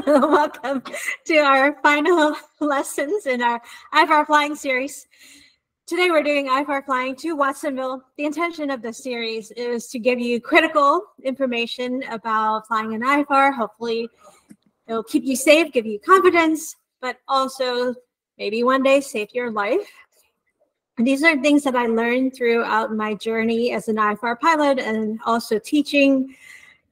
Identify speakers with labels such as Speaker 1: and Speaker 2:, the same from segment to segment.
Speaker 1: Welcome to our final lessons in our IFR flying series. Today we're doing IFR flying to Watsonville. The intention of the series is to give you critical information about flying an IFR. Hopefully it'll keep you safe, give you confidence, but also maybe one day save your life. And these are things that I learned throughout my journey as an IFR pilot and also teaching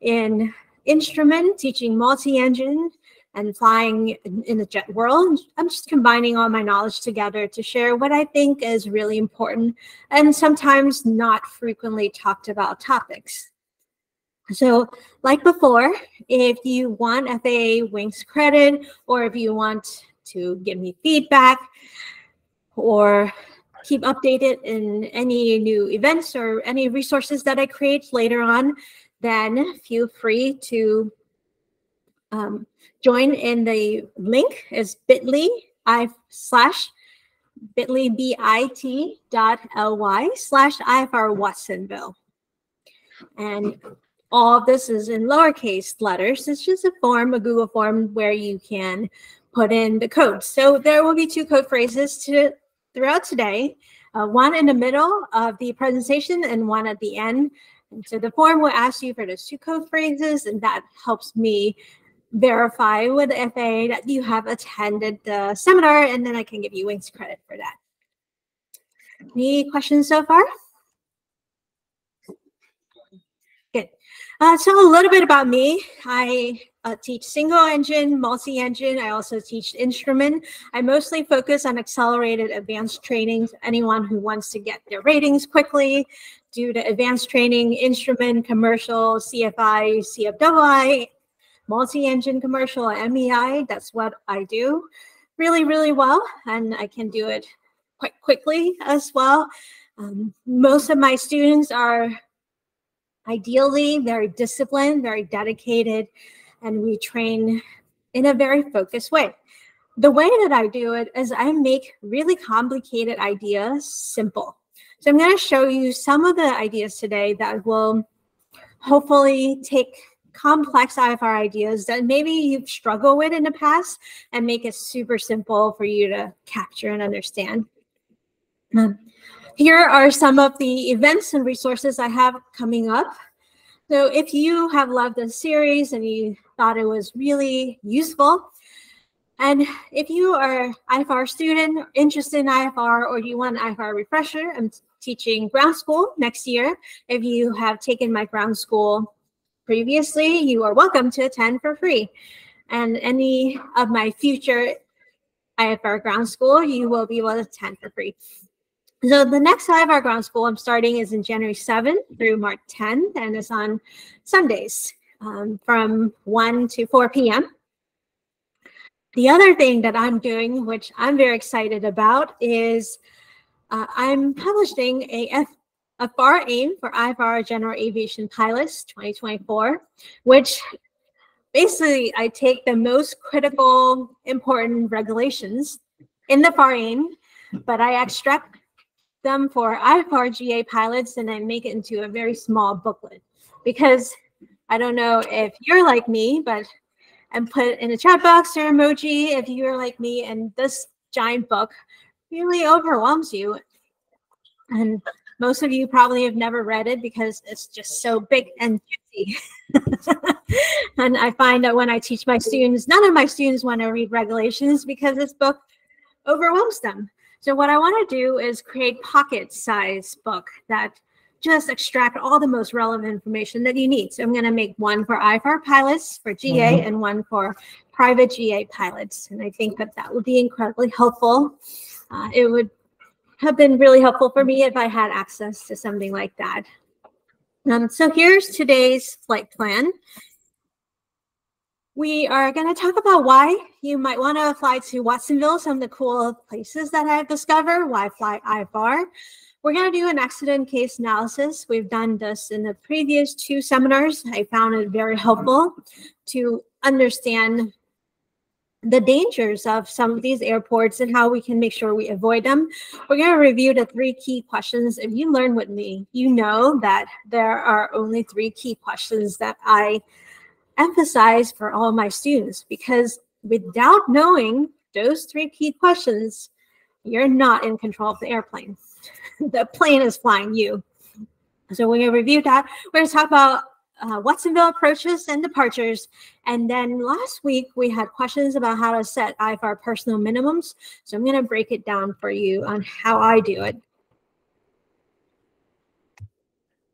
Speaker 1: in instrument, teaching multi-engine, and flying in the jet world. I'm just combining all my knowledge together to share what I think is really important and sometimes not frequently talked about topics. So like before, if you want FAA Wings credit, or if you want to give me feedback or keep updated in any new events or any resources that I create later on, then feel free to join in the link is bit.ly/IFR Watsonville. And all of this is in lowercase letters. It's just a Google form where you can put in the code. So there will be 2 code phrases throughout today, one in the middle of the presentation and one at the end. And so the form will ask you for those 2 code phrases, and that helps me verify with the FAA that you have attended the seminar, and then I can give you Wings credit for that. Any questions so far? Good. So a little bit about me. I teach single engine, multi-engine. I also teach instrument. I mostly focus on accelerated advanced training. Anyone who wants to get their ratings quickly, do the advanced training, instrument, commercial, CFI, CFII, multi-engine commercial, MEI, that's what I do really, really well. And I can do it quite quickly as well. Most of my students are ideally very disciplined, very dedicated, and we train in a very focused way. The way that I do it is I make really complicated ideas simple. So I'm going to show you some of the ideas today that will hopefully take complex IFR ideas that maybe you've struggled with in the past and make it super simple for you to capture and understand. Here are some of the events and resources I have coming up. So if you have loved this series and you thought it was really useful, and if you are IFR student interested in IFR, or you want an IFR refresher, I'm teaching ground school next year. If you have taken my ground school previously, you are welcome to attend for free. And any of my future IFR ground school, you will be able to attend for free. So the next IFR ground school I'm starting is in January 7th through March 10th, and it's on Sundays from 1 to 4 p.m. The other thing that I'm doing, which I'm very excited about, is I'm publishing a FAR AIM for IFR General Aviation Pilots 2024, which basically I take the most critical, important regulations in the FAR AIM, but I extract them for IFR GA pilots and I make it into a very small booklet. Because I don't know if you're like me, but and put in the chat box or emoji if you're like me and this giant book really overwhelms you. And most of you probably have never read it because it's just so big and juicy. And I find that when I teach my students, none of my students want to read regulations because this book overwhelms them. So what I want to do is create pocket-sized book that just extract all the most relevant information that you need. So I'm going to make one for IFR pilots for GA and one for private GA pilots. And I think that that would be incredibly helpful. It would have been really helpful for me if I had access to something like that. So here's today's flight plan. We are going to talk about why you might want to fly to Watsonville, some of the cool places that I've discovered, why fly IFR. We're going to do an accident case analysis. We've done this in the previous 2 seminars. I found it very helpful to understand the dangers of some of these airports and how we can make sure we avoid them. We're going to review the 3 key questions. If you learn with me, you know that there are only 3 key questions that I emphasize for all my students, because without knowing those 3 key questions, you're not in control of the airplane. The plane is flying you. So we're going to review that. We're going to talk about Watsonville approaches and departures. And then last week, we had questions about how to set IFR personal minimums. So I'm going to break it down for you on how I do it.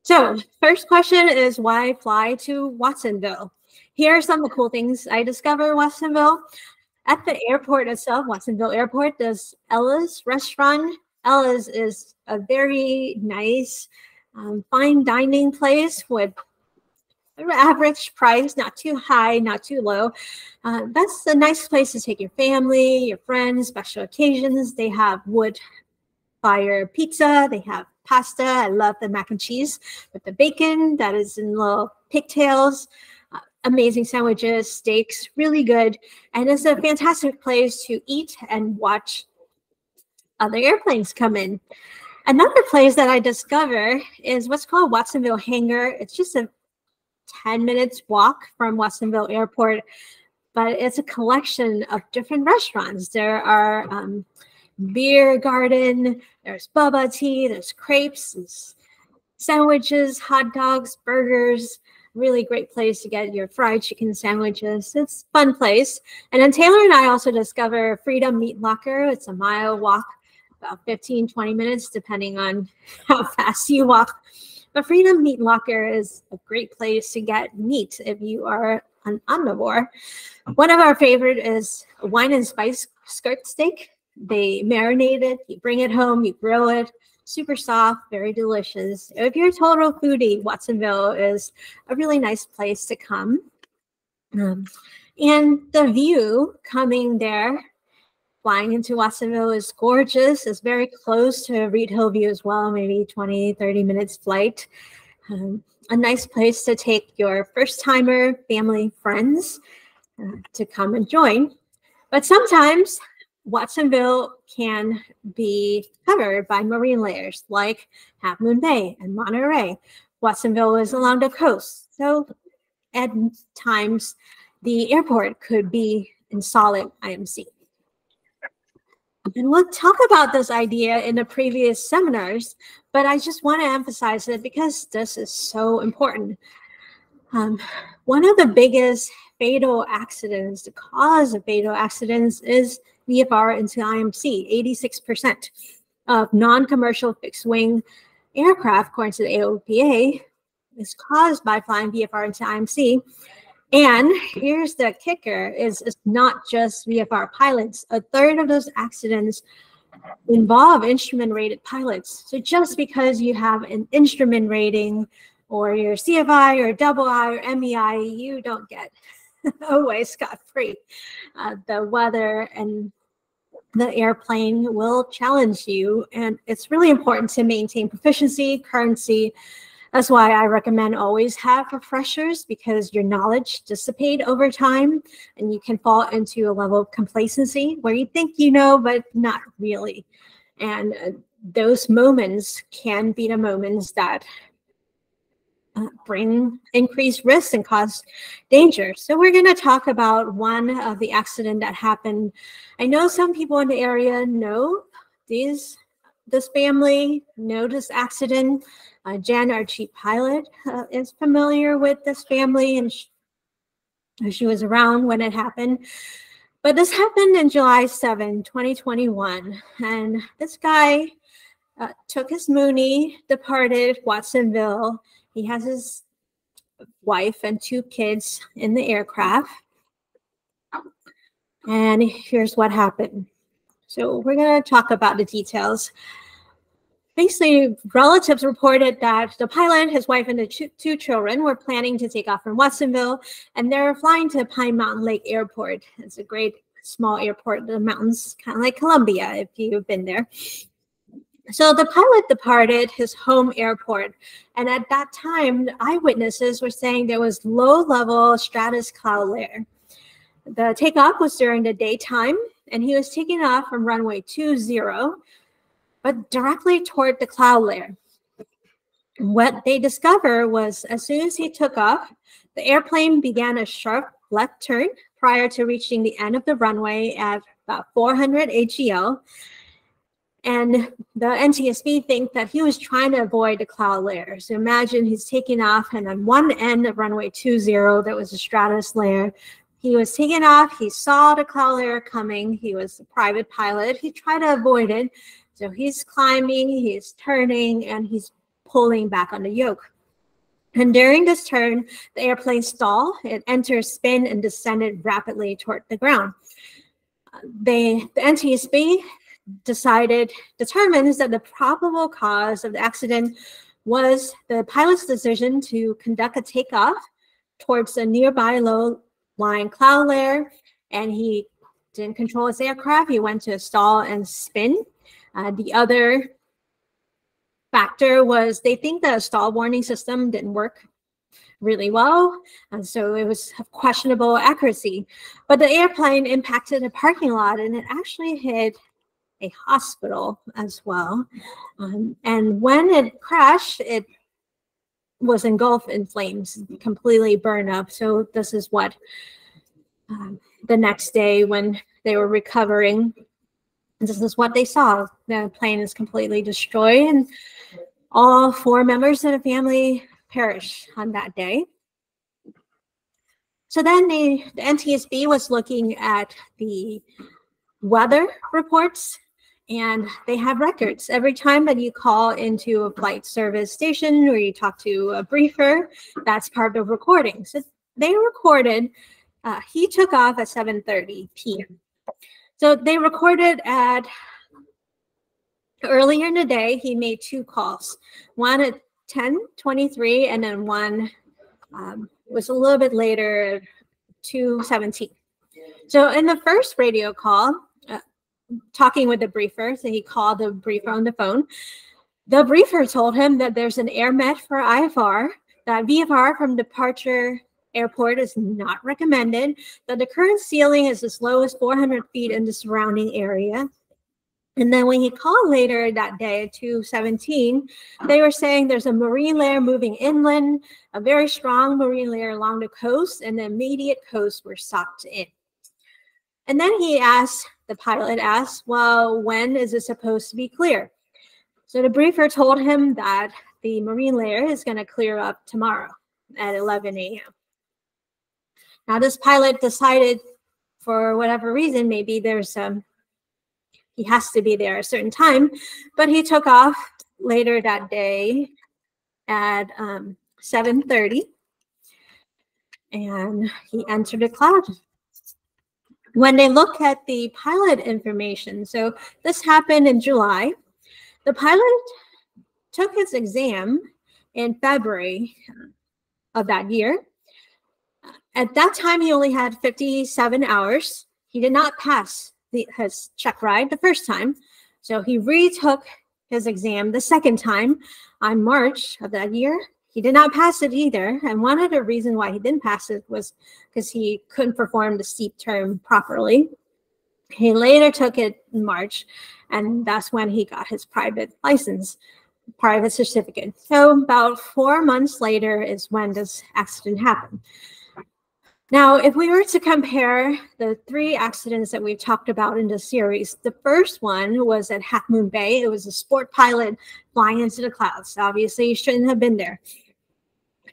Speaker 1: So first question is, why fly to Watsonville? Here are some of the cool things I discovered in Watsonville. At the airport itself, Watsonville Airport, there's Ella's restaurant. Ella's is a very nice fine dining place with an average price, not too high, not too low. That's a nice place to take your family, your friends, special occasions. They have wood fire pizza. They have pasta. I love the mac and cheese with the bacon that is in little pigtails. Amazing sandwiches, steaks, really good. And it's a fantastic place to eat and watch other airplanes come in. Another place that I discovered is what's called Watsonville Hangar. It's just a 10 minutes walk from Watsonville Airport, but it's a collection of different restaurants. There are beer garden, there's boba tea, there's crepes, there's sandwiches, hot dogs, burgers. Really great place to get your fried chicken sandwiches. It's a fun place. And then Taylor and I also discovered Freedom Meat Locker. It's a mile walk, about 15, 20 minutes, depending on how fast you walk. But Freedom Meat Locker is a great place to get meat if you are an omnivore. One of our favorite is a wine and spice skirt steak. They marinate it, you bring it home, you grill it. Super soft, very delicious. If you're a total foodie, Watsonville is a really nice place to come. And the view coming there, flying into Watsonville, is gorgeous. It's very close to Reid Hillview as well, maybe 20, 30 minutes flight. A nice place to take your first-timer, family, friends to come and join. But sometimes Watsonville can be covered by marine layers like Half Moon Bay and Monterey. Watsonville is along the coast, so at times the airport could be in solid IMC. And we'll talk about this idea in the previous seminars, but I just want to emphasize it because this is so important. One of the biggest fatal accidents, the cause of fatal accidents, is VFR into IMC. 86% of non-commercial fixed-wing aircraft, according to the AOPA, is caused by flying VFR into IMC. And here's the kicker, is it's not just VFR pilots. A third of those accidents involve instrument-rated pilots. So just because you have an instrument rating or your CFI or double I or MEI, you don't get away scot-free. The weather and the airplane will challenge you, and it's really important to maintain proficiency, currency. That's why I recommend always have refreshers, because your knowledge dissipates over time and you can fall into a level of complacency where you think you know, but not really. And those moments can be the moments that bring increased risk and cause danger. So we're going to talk about one of the accident that happened. I know some people in the area know this family, know this accident. Jen, our chief pilot, is familiar with this family, and she was around when it happened. But this happened in July 7, 2021. And this guy took his Mooney, departed Watsonville. He has his wife and 2 kids in the aircraft. And here's what happened. So we're going to talk about the details. Basically, relatives reported that the pilot, his wife, and the 2 children were planning to take off from Watsonville, and they're flying to Pine Mountain Lake Airport. It's a great small airport in the mountains, kind of like Columbia, if you've been there. So the pilot departed his home airport, and at that time, the eyewitnesses were saying there was low-level stratus cloud layer. The takeoff was during the daytime, and he was taking off from runway 20, but directly toward the cloud layer. What they discovered was as soon as he took off, the airplane began a sharp left turn prior to reaching the end of the runway at about 400 AGL. And the NTSB think that he was trying to avoid a cloud layer. So imagine he's taking off, and on one end of runway 20, there was a stratus layer. He was taking off, he saw the cloud layer coming. He was a private pilot. He tried to avoid it. So he's climbing, he's turning, and he's pulling back on the yoke. And during this turn, the airplane stalled. It entered spin and descended rapidly toward the ground. The NTSB determines that the probable cause of the accident was the pilot's decision to conduct a takeoff towards a nearby low-lying cloud layer, and he didn't control his aircraft. He went to stall and spin. The other factor was they think the stall warning system didn't work really well, and so it was of questionable accuracy. But the airplane impacted a parking lot, and it actually hit a hospital as well. And when it crashed, it was engulfed in flames, completely burned up. So this is what the next day when they were recovering, this is what they saw. The plane is completely destroyed, and all 4 members of the family perished on that day. So then the NTSB was looking at the weather reports, and they have records. Every time that you call into a flight service station or you talk to a briefer, that's part of recording. So they recorded, he took off at 7:30 p.m. So they recorded at, earlier in the day, he made 2 calls, one at 10:23, and then one was a little bit later at 2:17. So in the first radio call, talking with the briefer, so he called the briefer on the phone. The briefer told him that there's an air met for IFR, that VFR from departure airport is not recommended, that the current ceiling is as low as 400 feet in the surrounding area. And then when he called later that day at 2:17, they were saying there's a marine layer moving inland, a very strong marine layer along the coast, and the immediate coast were sucked in. And then the pilot asked, well, when is it supposed to be clear? So the briefer told him that the marine layer is going to clear up tomorrow at 11 a.m. Now this pilot decided, for whatever reason, maybe there's he has to be there at a certain time, but he took off later that day at 7:30, and he entered the cloud. When they look at the pilot information, so this happened in July, the pilot took his exam in February of that year. At that time, he only had 57 hours. He did not pass his check ride the first time. So he retook his exam the second time on March of that year. He did not pass it either. And one of the reasons why he didn't pass it was because he couldn't perform the steep turn properly. He later took it in March, and that's when he got his private license, private certificate. So about 4 months later is when this accident happened. Now, if we were to compare the 3 accidents that we've talked about in this series, the first one was at Half Moon Bay. It was a sport pilot flying into the clouds. Obviously, he shouldn't have been there.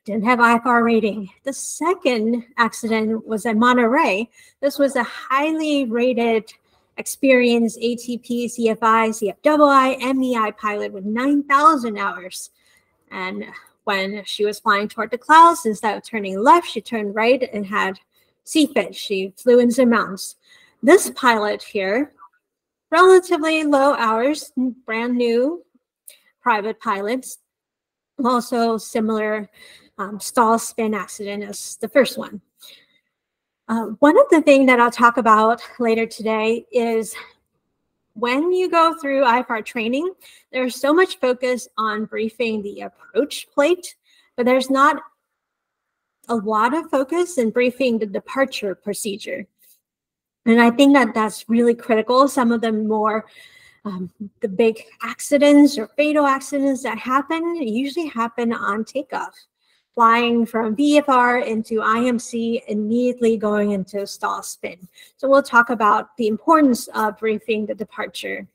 Speaker 1: Didn't have IFR rating. The second accident was at Monterey. This was a highly rated, experienced ATP, CFI, CFII, MEI pilot with 9,000 hours. And when she was flying toward the clouds, instead of turning left, she turned right and had CFIT. She flew into the mountains. This pilot here, relatively low hours, brand new private pilots, also similar stall spin accident as the first one. One of the things that I'll talk about later today is when you go through IFR training, there's so much focus on briefing the approach plate, but there's not a lot of focus in briefing the departure procedure. And I think that that's really critical. Some of the more The big accidents or fatal accidents that happen usually happen on takeoff, flying from VFR into IMC, immediately going into stall spin. So we'll talk about the importance of briefing the departure.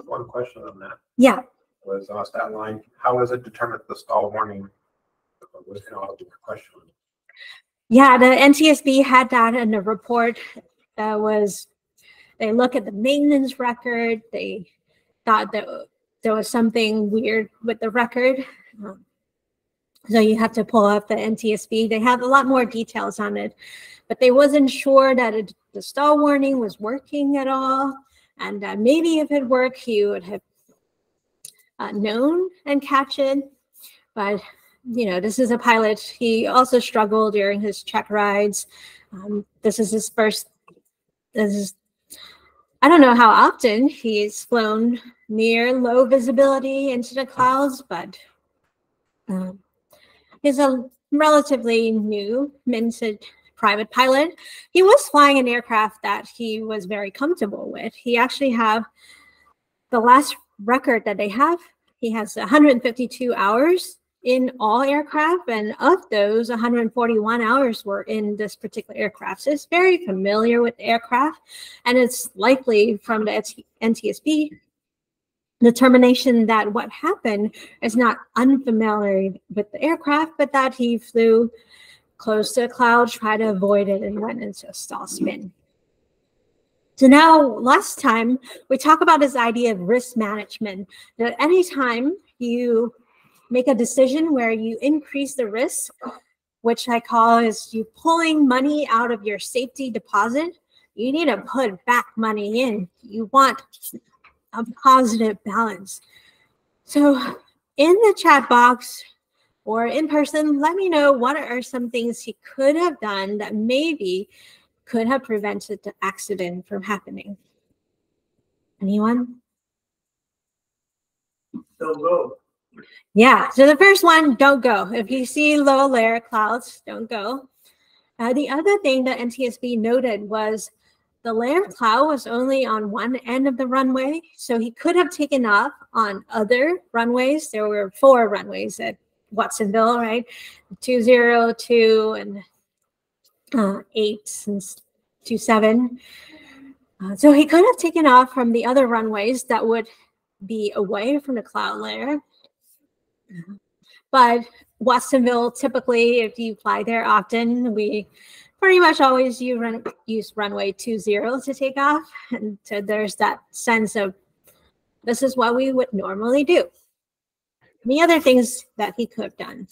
Speaker 2: One question on that.
Speaker 1: Yeah.
Speaker 2: Was that line, how is it determined the stall warning was the question?
Speaker 1: Yeah, the NTSB had that in the report. That was, they look at the maintenance record. They thought that there was something weird with the record. So you have to pull up the NTSB. They have a lot more details on it, but they wasn't sure that the stall warning was working at all. And maybe if it worked, he would have known and catch it. But, you know, this is a pilot. He also struggled during his check rides. This is his first, I don't know how often he's flown near low visibility into the clouds, but he's a relatively new minted private pilot. He was flying an aircraft that he was very comfortable with. He actually have the last record that they have. He has 152 hours in all aircraft, and of those, 141 hours were in this particular aircraft. So it's very familiar with the aircraft, and it's likely from the NTSB determination that what happened is not unfamiliar with the aircraft, but that he flew close to the cloud, tried to avoid it, and went into a stall spin. So now, last time, we talked about this idea of risk management. That anytime you make a decision where you increase the risk, which I call is you pulling money out of your safety deposit, you need to put back money in. You want a positive balance. So in the chat box or in person, let me know what are some things he could have done that maybe could have prevented the accident from happening. Anyone?
Speaker 3: Don't go.
Speaker 1: Yeah, so the first one, don't go. If you see low layer clouds, don't go. The other thing that NTSB noted was the layer cloud was only on one end of the runway, so he could have taken off on other runways. There were 4 runways at Watsonville, right? 20, 2, and 8 and 27. So he could have taken off from the other runways that would be away from the cloud layer. But Watsonville, typically, if you fly there often, we pretty much always use runway 20 to take off. And so there's that sense of this is what we would normally do. Any other things that he could have done?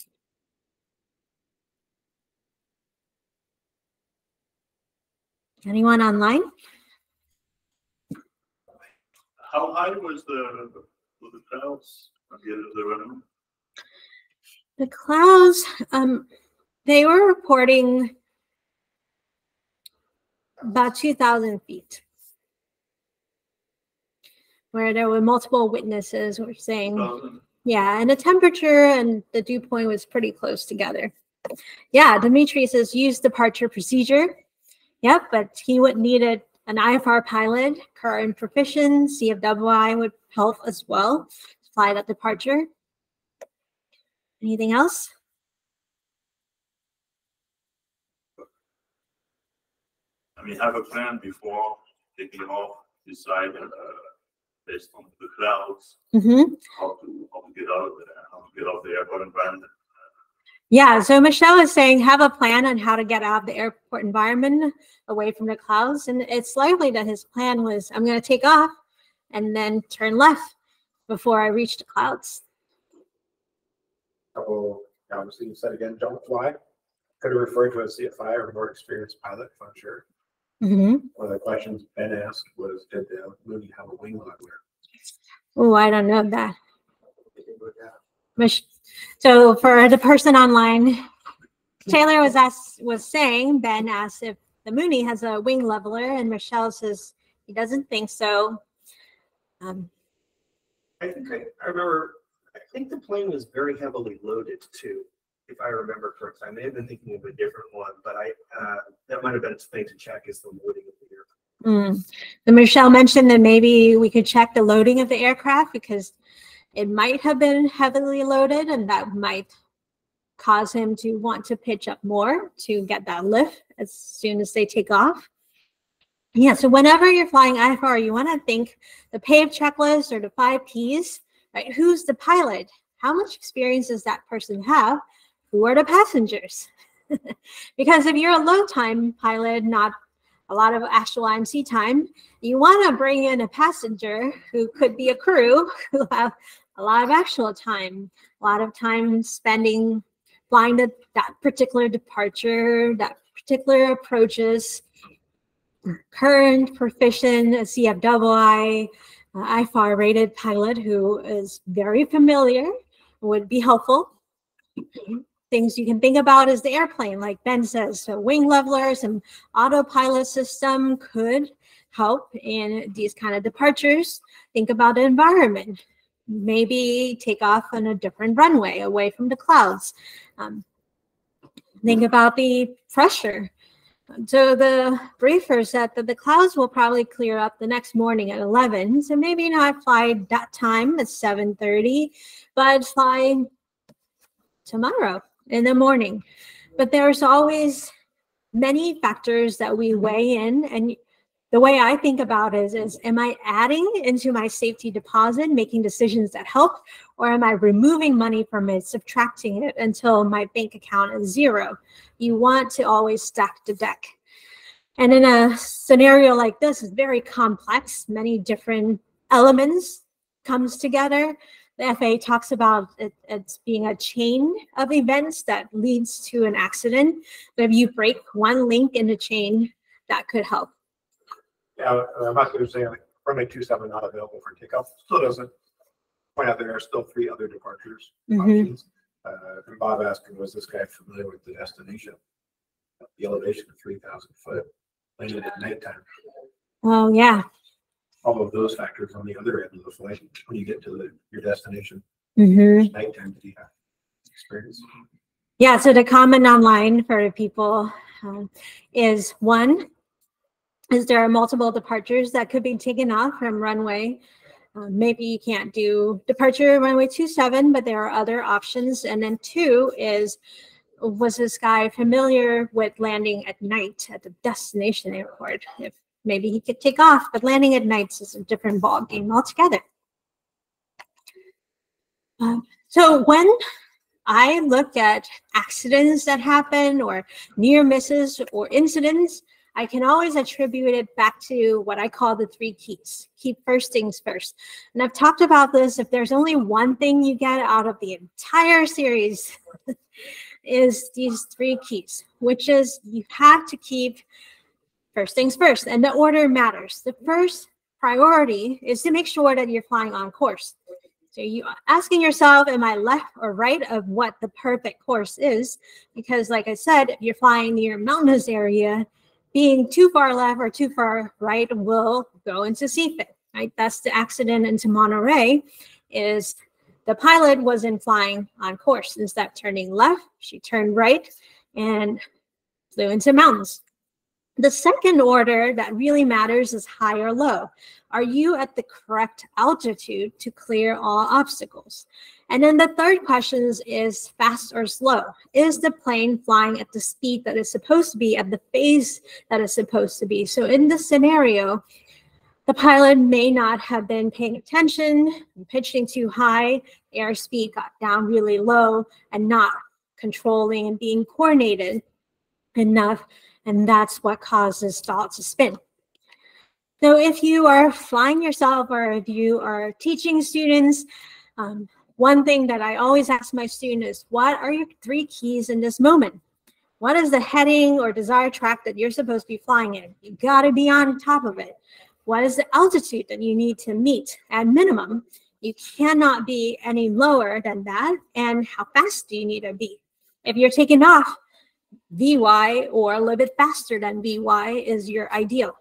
Speaker 1: Anyone online?
Speaker 3: How high was the clouds at the end of the runway?
Speaker 1: The clouds, they were reporting about 2,000 feet, where there were multiple witnesses who were saying,
Speaker 3: 2,000?
Speaker 1: yeah, and the temperature and the dew point was pretty close together. Yeah, Dimitri says use departure procedure. Yep, but he would need an IFR pilot, current proficient, CFWI would help as well to fly that departure. Anything else?
Speaker 3: I mean, have a plan before taking off, decide based on the clouds, how to get out of there, how to get off the airport environment.
Speaker 1: Yeah, so Michelle is saying have a plan on how to get out of the airport environment away from the clouds. And it's likely that his plan was, I'm going to take off and then turn left before I reach the clouds.
Speaker 2: Oh, obviously you said again, don't fly. Could have referred to a CFI or more experienced pilot, if I'm sure. One of the questions Ben asked was, did the Mooney have a wing leveler?
Speaker 1: Oh, I don't know that. So for the person online, Taylor was saying, Ben asked if the Mooney has a wing leveler, and Michelle says he doesn't think so.
Speaker 4: I think I remember, I think the plane was very heavily loaded too, if I remember correctly. I may have been thinking of a different one, but that might have been a thing to check is the loading of the
Speaker 1: So Michelle mentioned that maybe we could check the loading of the aircraft because it might have been heavily loaded, and that might cause him to want to pitch up more to get that lift as soon as they take off. Yeah, so whenever you're flying IFR, you want to think the PAVE checklist or the 5 Ps, right? Who's the pilot? How much experience does that person have? Who are the passengers? Because if you're a low-time pilot, not a lot of actual IMC time, you want to bring in a passenger who could be a crew who have a lot of actual time, a lot of time spending flying that particular departure, that particular approaches, current, proficient, CFII, IFR rated pilot who is very familiar would be helpful. Things you can think about is the airplane, like Ben says, so wing levelers and autopilot system could help in these kind of departures. Think about the environment. Maybe take off on a different runway away from the clouds. Think about the pressure. So the briefer said that the clouds will probably clear up the next morning at 11. So maybe not fly that time at 7:30, but fly tomorrow in the morning. But there's always many factors that we weigh in. And the way I think about it is am I adding into my safety deposit, making decisions that help, or am I removing money from it, subtracting it until my bank account is 0? You want to always stack the deck. And in a scenario like this, it's very complex. Many different elements comes together. The FAA talks about it's being a chain of events that leads to an accident. But if you break one link in the chain, that could help.
Speaker 2: Yeah, I'm not going to say like runway 27 not available for takeoff. Still doesn't point out there are still 3 other departures options. And Bob asking, was this guy familiar with the destination? The elevation of 3,000 foot, landed at nighttime.
Speaker 1: Oh yeah.
Speaker 2: All of those factors on the other end of the flight when you get to your destination. Nighttime, did you have experience?
Speaker 1: Yeah, so the comment online for people is one, is there are multiple departures that could be taken off from runway. Maybe you can't do departure runway 27, but there are other options. And then 2 is, was this guy familiar with landing at night at the destination airport? If maybe he could take off, but landing at nights is a different ball game altogether. So when I look at accidents that happen or near misses or incidents, I can always attribute it back to what I call the 3 keys. Keep first things first. And I've talked about this. If there's only one thing you get out of the entire series is these 3 keys, which is you have to keep first things first. And the order matters. The first priority is to make sure that you're flying on course. So you asking yourself, am I left or right of what the perfect course is? Because like I said, if you're flying near a mountainous area, being too far left or too far right will go into CFIT, right? That's the accident into Monterey, is the pilot wasn't flying on course. Instead of turning left, she turned right and flew into mountains. The second order that really matters is high or low. Are you at the correct altitude to clear all obstacles? And then the third question is fast or slow. Is the plane flying at the speed that it's supposed to be, at the phase that it's supposed to be? So in this scenario, the pilot may not have been paying attention, pitching too high, airspeed got down really low, and not controlling and being coordinated enough. And that's what causes stall to spin. So if you are flying yourself or if you are teaching students, one thing that I always ask my students is, what are your 3 keys in this moment? What is the heading or desired track that you're supposed to be flying in? You got to be on top of it. What is the altitude that you need to meet at minimum? You cannot be any lower than that. And how fast do you need to be? If you're taking off, VY or a little bit faster than VY is your ideal.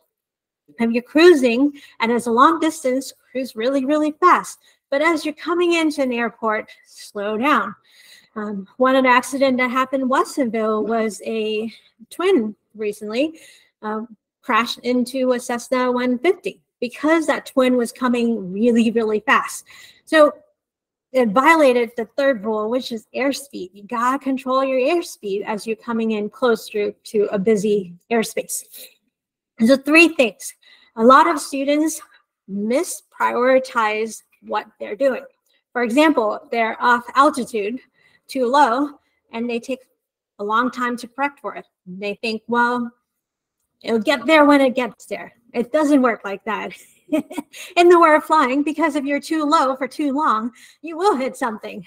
Speaker 1: If you're cruising and it's a long distance, cruise really, really fast. But as you're coming into an airport, slow down. One of the accidents that happened in Watsonville was a twin recently. crashed into a Cessna 150 because that twin was coming really, really fast. So it violated the third rule, which is airspeed. You gotta control your airspeed as you're coming in close to a busy airspace. And so 3 things. A lot of students misprioritize what they're doing. For example, they're off altitude too low and they take a long time to correct for it. They think, well, it'll get there when it gets there. It doesn't work like that in the world of flying, because if you're too low for too long, you will hit something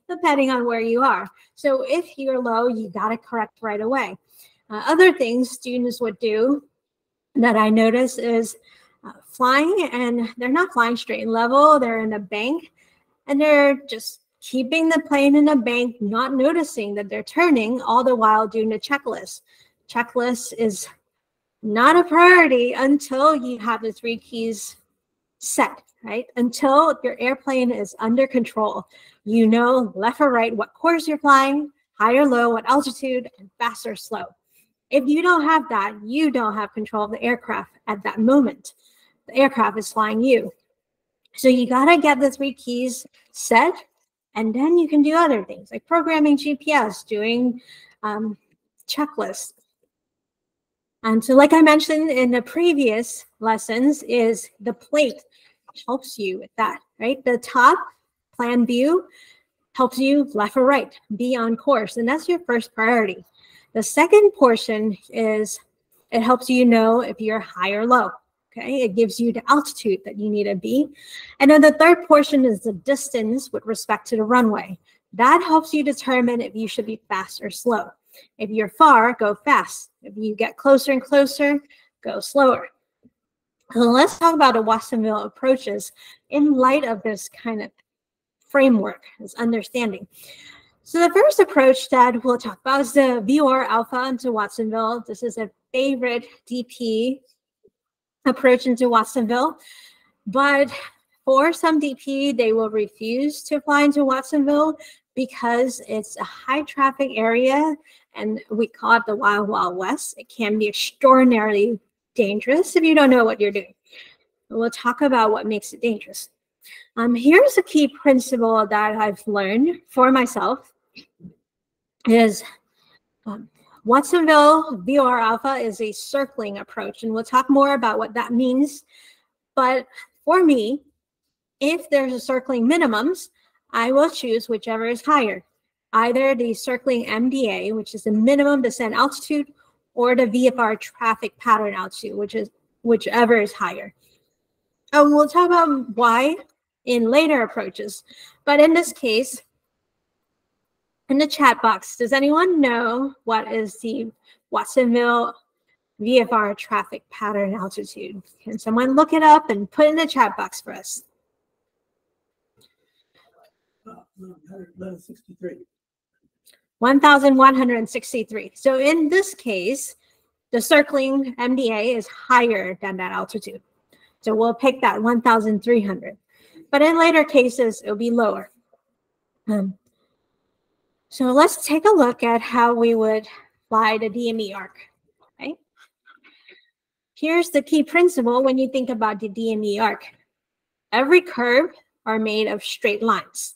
Speaker 1: depending on where you are. So if you're low, you got to correct right away. Other things students would do that I notice is flying, and they're not flying straight and level, they're in a bank, and they're just keeping the plane in a bank, not noticing that they're turning, all the while doing the checklist. Checklist is not a priority until you have the 3 keys set, right? Until your airplane is under control. You know left or right, what course you're flying, high or low, what altitude, and fast or slow. If you don't have that, you don't have control of the aircraft at that moment. The aircraft is flying you. So you gotta get the 3 keys set, and then you can do other things like programming GPS, doing checklists. And so like I mentioned in the previous lessons, is the plate helps you with that, right? The top plan view helps you left or right, be on course, and that's your first priority. The second portion is it helps you know if you're high or low, okay? It gives you the altitude that you need to be. And then the third portion is the distance with respect to the runway. That helps you determine if you should be fast or slow. If you're far, go fast. If you get closer and closer, go slower. So let's talk about the Watsonville approaches in light of this kind of framework, this understanding. So the first approach that we'll talk about is the VOR Alpha into Watsonville. This is a favorite DP approach into Watsonville, but for some DP, they will refuse to fly into Watsonville because it's a high traffic area and we call it the Wild Wild West. It can be extraordinarily dangerous if you don't know what you're doing. We'll talk about what makes it dangerous. Here's a key principle that I've learned for myself is Watsonville VOR Alpha is a circling approach, and we'll talk more about what that means. But for me, if there's a circling minimums, I will choose whichever is higher, either the circling MDA, which is the minimum descent altitude, or the VFR traffic pattern altitude, which is whichever is higher. We'll talk about why in later approaches, but in this case, in the chat box, does anyone know what is the Watsonville VFR traffic pattern altitude? Can someone look it up and put in the chat box for us? 1,163. So in this case, the circling MDA is higher than that altitude. So we'll pick that 1,300. But in later cases, it'll be lower. So let's take a look at how we would fly the DME arc. Right? Here's the key principle when you think about the DME arc. Every curve are made of straight lines.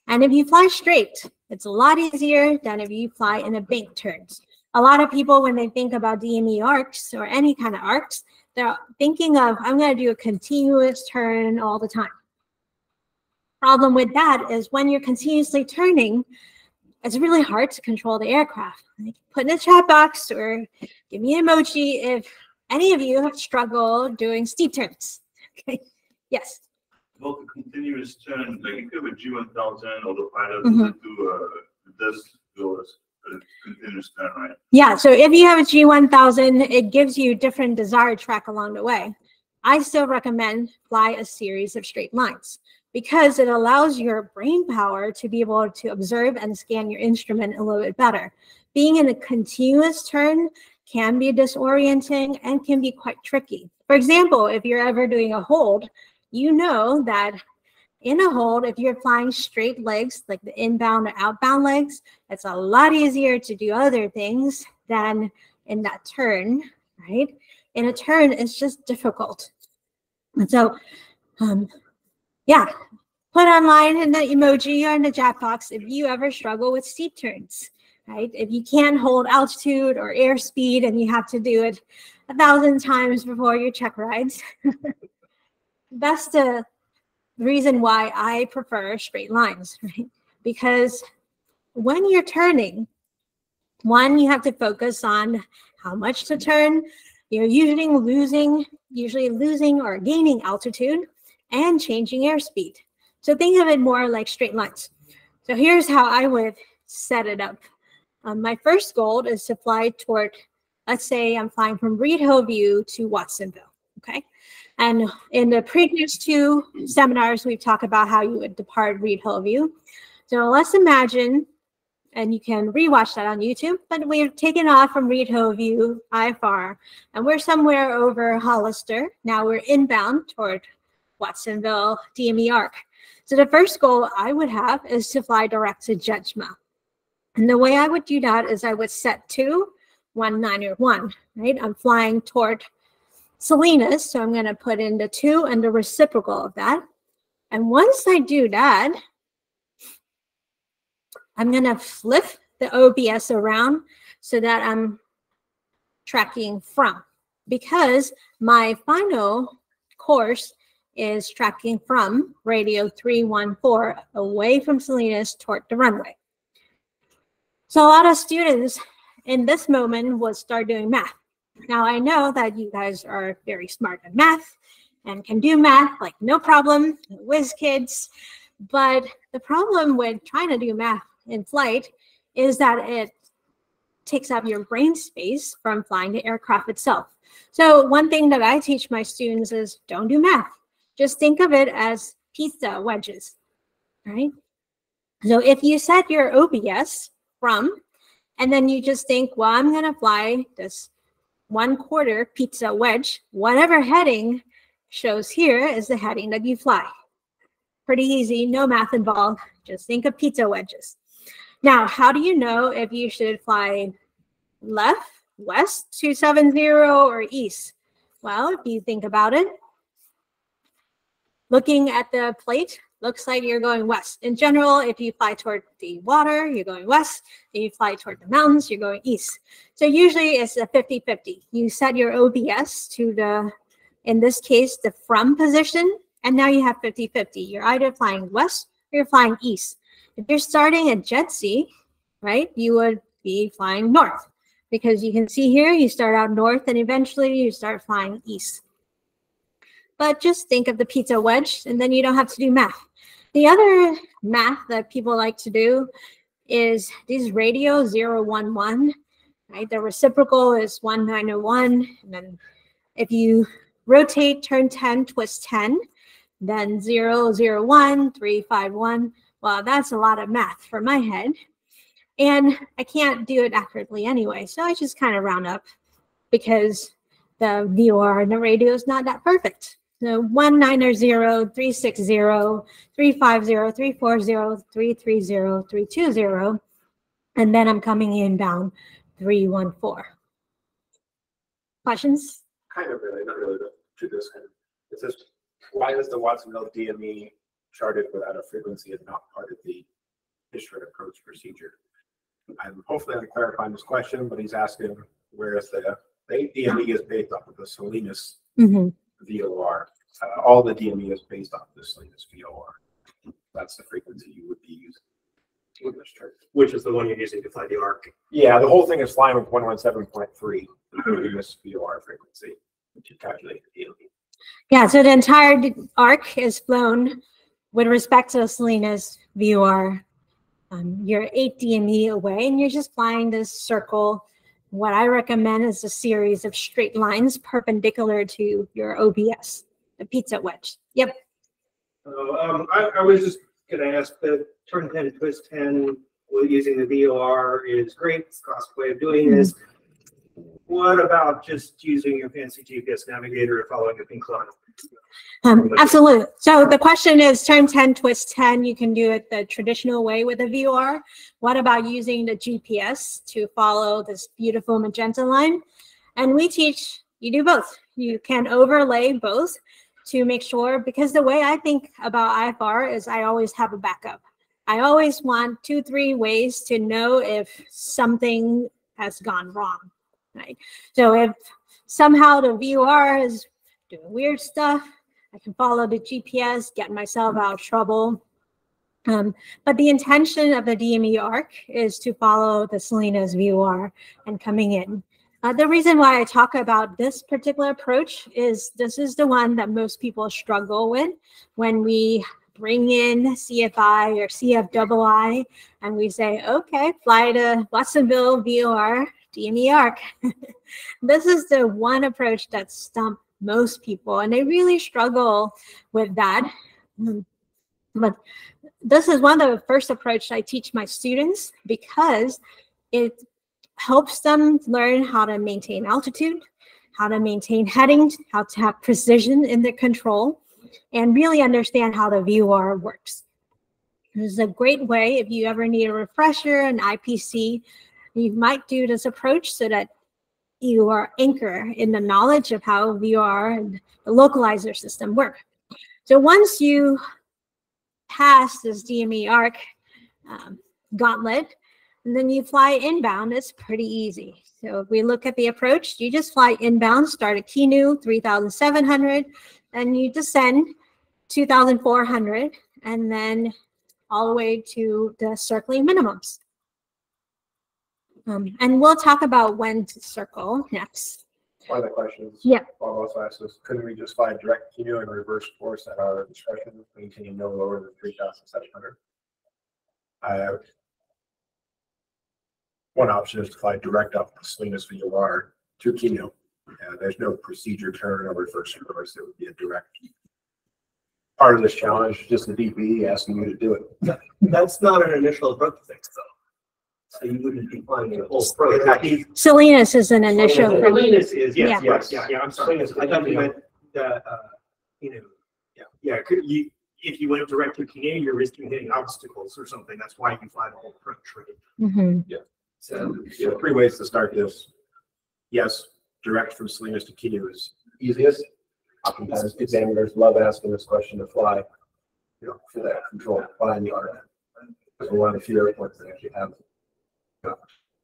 Speaker 1: And if you fly straight, it's a lot easier than if you fly in a bank turns. A lot of people, when they think about DME arcs or any kind of arcs, they're thinking of, I'm going to do a continuous turn all the time. Problem with that is when you're continuously turning, it's really hard to control the aircraft. Put in the chat box or give me an emoji if any of you have struggled doing steep turns. Okay. Yes.
Speaker 3: Well, the continuous turn, like if you have a G1000 or the pilot do this goes continuous turn, right?
Speaker 1: Yeah. So if you have a G1000, it gives you different desired track along the way. I still recommend fly a series of straight lines because it allows your brain power to be able to observe and scan your instrument a little bit better. Being in a continuous turn can be disorienting and can be quite tricky. For example, if you're ever doing a hold, you know that in a hold, if you're flying straight legs, like the inbound or outbound legs, it's a lot easier to do other things than in that turn right? In a turn, it's just difficult. And so, yeah, put online in the emoji or in the chat box if you ever struggle with steep turns, right? If you can't hold altitude or airspeed and you have to do it 1,000 times before your check rides. That's the reason why I prefer straight lines, right? Because when you're turning, one, you have to focus on how much to turn. You're usually losing or gaining altitude and changing airspeed. So think of it more like straight lines. So here's how I would set it up. My first goal is to fly toward, let's say I'm flying from Reid, Hillview to Watsonville, okay? And in the previous 2 seminars, we've talked about how you would depart Reid, Hillview. So let's imagine, and you can rewatch that on YouTube, but we've taken off from Reid, Hillview, IFR, and we're somewhere over Hollister. Now we're inbound toward Watsonville, DME Arc. So the first goal I would have is to fly direct to Judgma. And the way I would do that is I would set 2-1-9-1, right? I'm flying toward Salinas, so I'm going to put in the 2 and the reciprocal of that. And once I do that, I'm going to flip the OBS around so that I'm tracking from, because my final course is tracking from radio 314 away from Salinas toward the runway. So a lot of students in this moment will start doing math. Now I know that you guys are very smart at math and can do math like no problem, whiz kids. But the problem with trying to do math in flight is that it takes up your brain space from flying the aircraft itself. So one thing that I teach my students is don't do math. Just think of it as pizza wedges, right? So if you set your OBS from, and then you just think, well, I'm going to fly this 1/4 pizza wedge, whatever heading shows here is the heading that you fly. Pretty easy, no math involved. Just think of pizza wedges. Now, how do you know if you should fly left, west, 270, or east? Well, if you think about it, looking at the plate, looks like you're going west. In general, if you fly toward the water, you're going west. If you fly toward the mountains, you're going east. So usually it's a 50-50. You set your OBS to the, in this case, the from position, and now you have 50-50. You're either flying west or you're flying east. If you're starting at Jetsi, right, you would be flying north, because you can see here, you start out north and eventually you start flying east. But just think of the pizza wedge, and then you don't have to do math. The other math that people like to do is these radio 011, right? The reciprocal is 1901. And then if you rotate, turn 10, twist 10, then 001, 351. Well, that's a lot of math for my head. And I can't do it accurately anyway. So I just kind of round up because the VOR and the radio is not that perfect. So 190, 360, 350, 340, 330, 320, and then I'm coming inbound 314. Questions?
Speaker 2: Kind of really, not really, but to this kind of. It's just, why is the Watsonville DME charted without a frequency and not part of the IFR approach procedure? Hopefully I'm clarifying this question, but he's asking where is the DME is based off of the Salinas VOR. All the DME is based off the Salinas VOR. That's the frequency you would be using with this chart.
Speaker 4: Which is the one you're using to fly the ARC.
Speaker 2: Yeah, the whole thing is flying with 117.3, including this VOR frequency, which is calculated the DME.
Speaker 1: Yeah, so the entire ARC is flown with respect to the Salinas VOR. You're 8 DME away, and you're just flying this circle. What I recommend is a series of straight lines perpendicular to your OBS, the pizza wedge. Yep.
Speaker 4: I was just going to ask that turn 10, twist 10, using the VOR is great. It's a cost way of doing this. What about just using your fancy GPS navigator and following a pink line?
Speaker 1: Absolutely. So the question is turn 10, twist 10. You can do it the traditional way with a VOR. What about using the GPS to follow this beautiful magenta line? And we teach you do both. You can overlay both to make sure, because the way I think about IFR is I always have a backup. I always want 2-3 ways to know if something has gone wrong, right? So if somehow the VOR is doing weird stuff, I can follow the GPS, get myself out of trouble. But the intention of the DME Arc is to follow the Salinas VOR and coming in. The reason why I talk about this particular approach is this is the one that most people struggle with when we bring in CFI or CFII and we say, okay, fly to Watsonville VOR, DME Arc. This is the one approach that stumped most people, and they really struggle with that. But this is one of the first approaches I teach my students because it helps them learn how to maintain altitude, how to maintain heading, how to have precision in their control, and really understand how the VOR works. This is a great way if you ever need a refresher, an IPC, you might do this approach so that you are anchored in the knowledge of how VOR and the localizer system work. So once you pass this DME Arc gauntlet, and then you fly inbound, it's pretty easy. So if we look at the approach, you just fly inbound, start at Kinu, 3,700, and you descend 2,400, and then all the way to the circling minimums. And we'll talk about when to circle next.
Speaker 2: One of the questions
Speaker 1: Bob
Speaker 2: also asked us, couldn't we just fly direct Kinu and reverse course at our discretion, maintaining no lower than 3,700? One option is to fly direct up the Salinas VOR to Kinu. There's no procedure turn or reverse course. It would be a direct. Part of this challenge, just the DPE asking you to do it.
Speaker 4: That's not an initial approach fix, though. So you wouldn't be flying the whole approach.
Speaker 1: Salinas is an initial.
Speaker 4: Salinas is,
Speaker 1: Yeah.
Speaker 4: yes, yeah, I'm sorry. I thought you meant, if you went direct to Kinu, you're risking hitting obstacles or something. That's why you fly the whole approach, right?
Speaker 1: Mm-hmm.
Speaker 2: Yeah. So 3 ways to start this. Yes, direct from Salinas to Kinu is easiest. Oftentimes examiners love asking this question to fly, for that control, fly in the arc. Because we want to few airports that actually have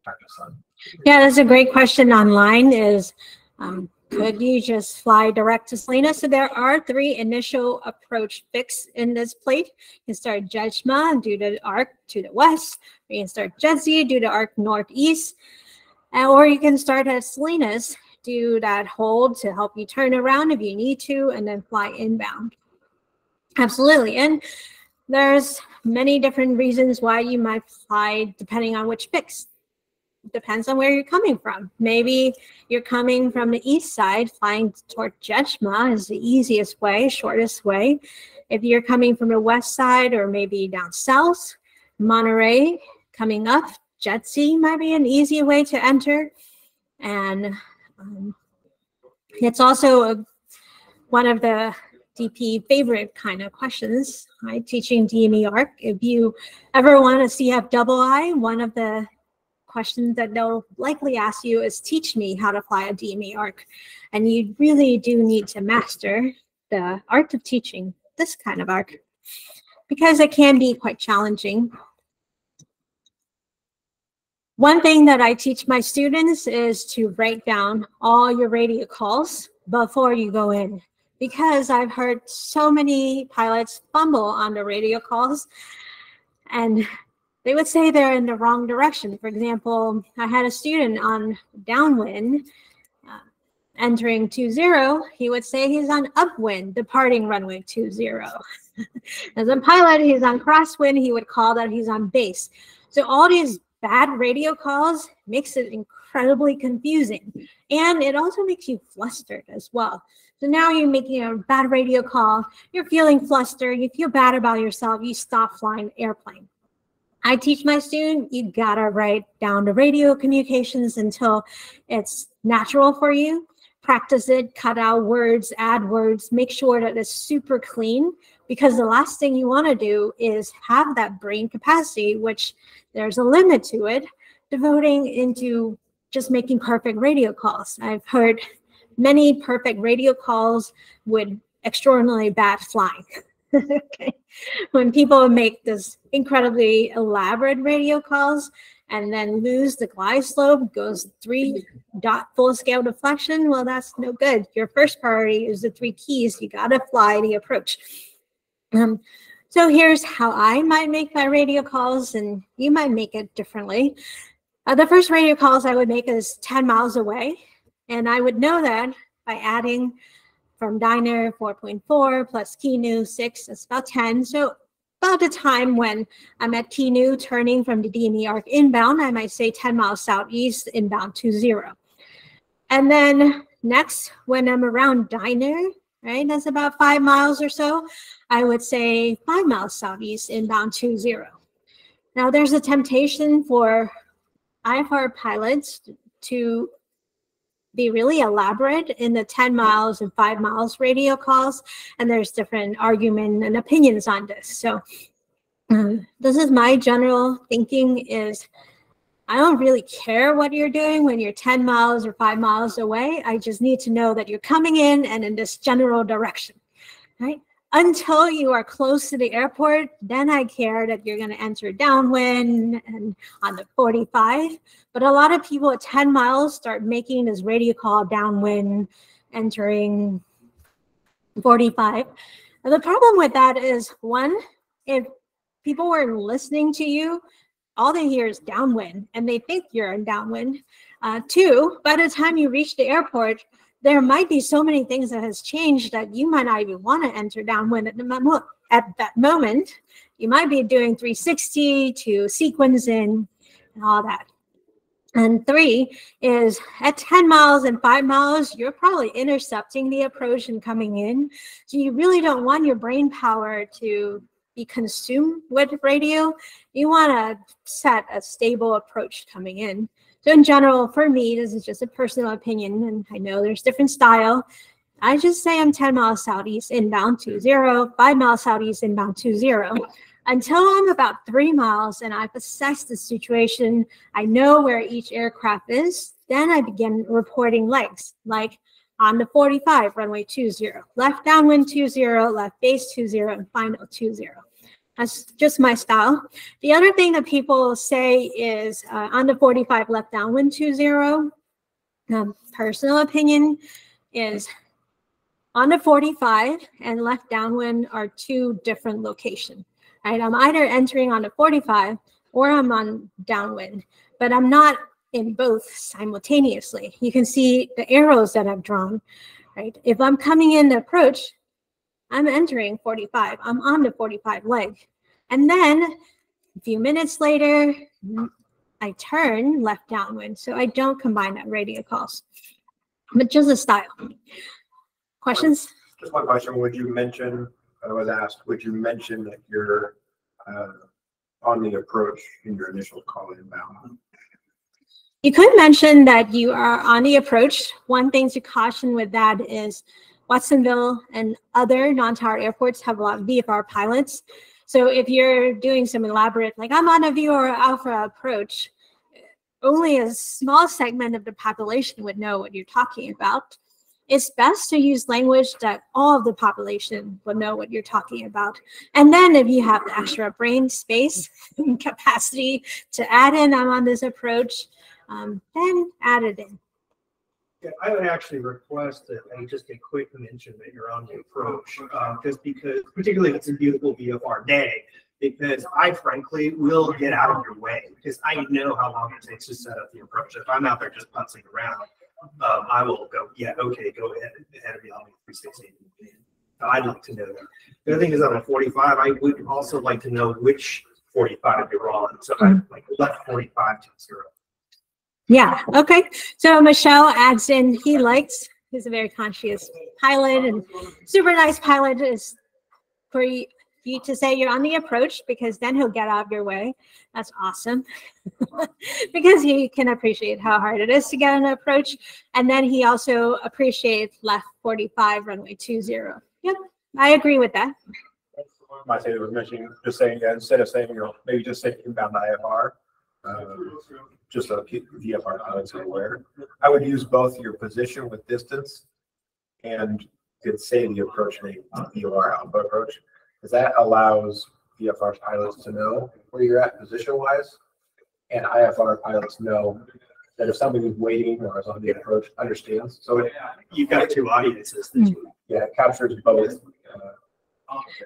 Speaker 2: practice on.
Speaker 1: Yeah, that's a great question online is, could you just fly direct to Salinas? So there are 3 initial approach fix in this plate. You can start Judgma, do the arc to the west. Or you can start Judzi, do the arc northeast. Or you can start at Salinas, do that hold to help you turn around if you need to, and then fly inbound. Absolutely. And there's many different reasons why you might fly depending on which fix. Depends on where you're coming from. Maybe you're coming from the east side, flying toward Judgma is the easiest way, shortest way. If you're coming from the west side or maybe down south, Monterey, coming up, Judzi might be an easy way to enter. And it's also one of the DP favorite kind of questions, right? Teaching DME Arc. If you ever want to CFII, one of the questions that they'll likely ask you is, teach me how to fly a DME Arc. And you really do need to master the art of teaching this kind of arc because it can be quite challenging. One thing that I teach my students is to write down all your radio calls before you go in, because I've heard so many pilots fumble on the radio calls and they would say they're in the wrong direction. For example, I had a student on downwind entering 20. He would say he's on upwind, departing runway 20. As a pilot, he's on crosswind. He would call that he's on base. So all these bad radio calls makes it incredibly confusing. And it also makes you flustered as well. So now you're making a bad radio call. You're feeling flustered. You feel bad about yourself. You stop flying the airplane. I teach my student, you gotta write down the radio communications until it's natural for you. Practice it, cut out words, add words, make sure that it's super clean, because the last thing you wanna do is have that brain capacity, which there's a limit to it, devoting into just making perfect radio calls. I've heard many perfect radio calls with extraordinarily bad flying. Okay. When people make this incredibly elaborate radio calls and then lose the glide slope, goes 3-dot full scale deflection, well, that's no good. Your first priority is the 3 keys. You got to fly the approach. So here's how I might make my radio calls, and you might make it differently. The first radio calls I would make is 10 miles away, and I would know that by adding from Diner 4.4 plus Kinu 6, that's about 10. So about the time when I'm at Kinu turning from the DME Arc inbound, I might say 10 miles southeast inbound 20. And then next, when I'm around Diner, right, that's about 5 miles or so, I would say 5 miles southeast inbound 20. Now there's a temptation for IFR pilots to be really elaborate in the 10 miles and 5 miles radio calls, and there's different argument and opinions on this. So this is my general thinking is I don't really care what you're doing when you're 10 miles or 5 miles away. I just need to know that you're coming in and in this general direction, right? Until you are close to the airport, then I care that you're going to enter downwind and on the 45. But a lot of people at 10 miles start making this radio call downwind, entering 45. And the problem with that is, one, if people weren't listening to you, all they hear is downwind, and they think you're in downwind. 2, by the time you reach the airport, there might be so many things that has changed that you might not even want to enter downwind at that moment. You might be doing 360 to sequence in and all that. And 3 is at 10 miles and 5 miles, you're probably intercepting the approach and coming in. So you really don't want your brain power to be consumed with radio. You want to set a stable approach coming in. So in general, for me, this is just a personal opinion, and I know there's different style. I just say I'm 10 miles southeast inbound 20, 5 miles southeast inbound 20. Until I'm about 3 miles and I've assessed the situation, I know where each aircraft is, then I begin reporting legs, like on the 45, runway 20, left downwind 20, left base 20, and final 20. That's just my style. The other thing that people say is on the 45 left downwind 20, personal opinion is on the 45 and left downwind are 2 different locations. Right? I'm either entering on the 45 or I'm on downwind, but I'm not in both simultaneously. You can see the arrows that I've drawn. Right? If I'm coming in the approach, I'm entering 45. I'm on the 45 leg. And then a few minutes later, I turn left downwind. So I don't combine that radio calls, but just a style. Questions?
Speaker 2: Just one question. Would you mention, I was asked, would you mention that you're on the approach in your initial call inbound?
Speaker 1: You could mention that you are on the approach. One thing to caution with that is Watsonville and other non-tower airports have a lot of VFR pilots. So if you're doing some elaborate, like I'm on a VFR Alpha approach, only a small segment of the population would know what you're talking about. It's best to use language that all of the population will know what you're talking about. And then if you have the extra brain space and capacity to add in, I'm on this approach, then add it in.
Speaker 4: Yeah, I would actually request that just a quick mention that you're on the approach, just because, particularly if it's a beautiful VFR day, because I frankly will get out of your way because I know how long it takes to set up the approach. If I'm out there just putzing around, I will go, yeah, okay, go ahead of me on the 360. I'd like to know that. The other thing is on a 45, I would also like to know which 45 you're on. So I like left 45 to 0.
Speaker 1: Yeah, okay. So Michelle adds in, he's a very conscious pilot and super nice pilot is for you to say you're on the approach because then he'll get out of your way. That's awesome because he can appreciate how hard it is to get an approach. And then he also appreciates left 45 runway 20. Yep, I agree with that.
Speaker 2: Might say it was mentioning just saying, instead of saying, maybe just say inbound IFR, just so VFR pilots are aware, I would use both your position with distance and could say the approach name, VOR Alpha Approach, because that allows VFR pilots to know where you're at position-wise, and IFR pilots know that if somebody is waiting or is on the approach, understands. So
Speaker 4: You've got two audiences.
Speaker 2: yeah, it captures both.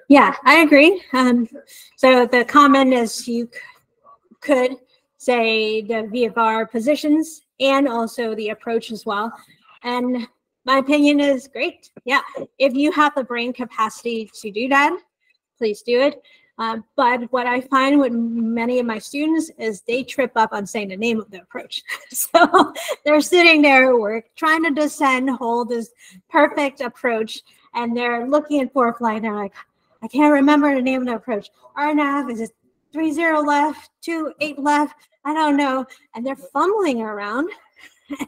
Speaker 1: Yeah, I agree. So the comment is you could say the VFR positions and also the approach as well. And my opinion is great. Yeah, if you have the brain capacity to do that, please do it. But what I find with many of my students is they trip up on saying the name of the approach. So they're sitting there at work trying to descend, hold this perfect approach, and they're looking at four flight and they're like, I can't remember the name of the approach. RNAV, is it 30 left, 28 left? I don't know. And they're fumbling around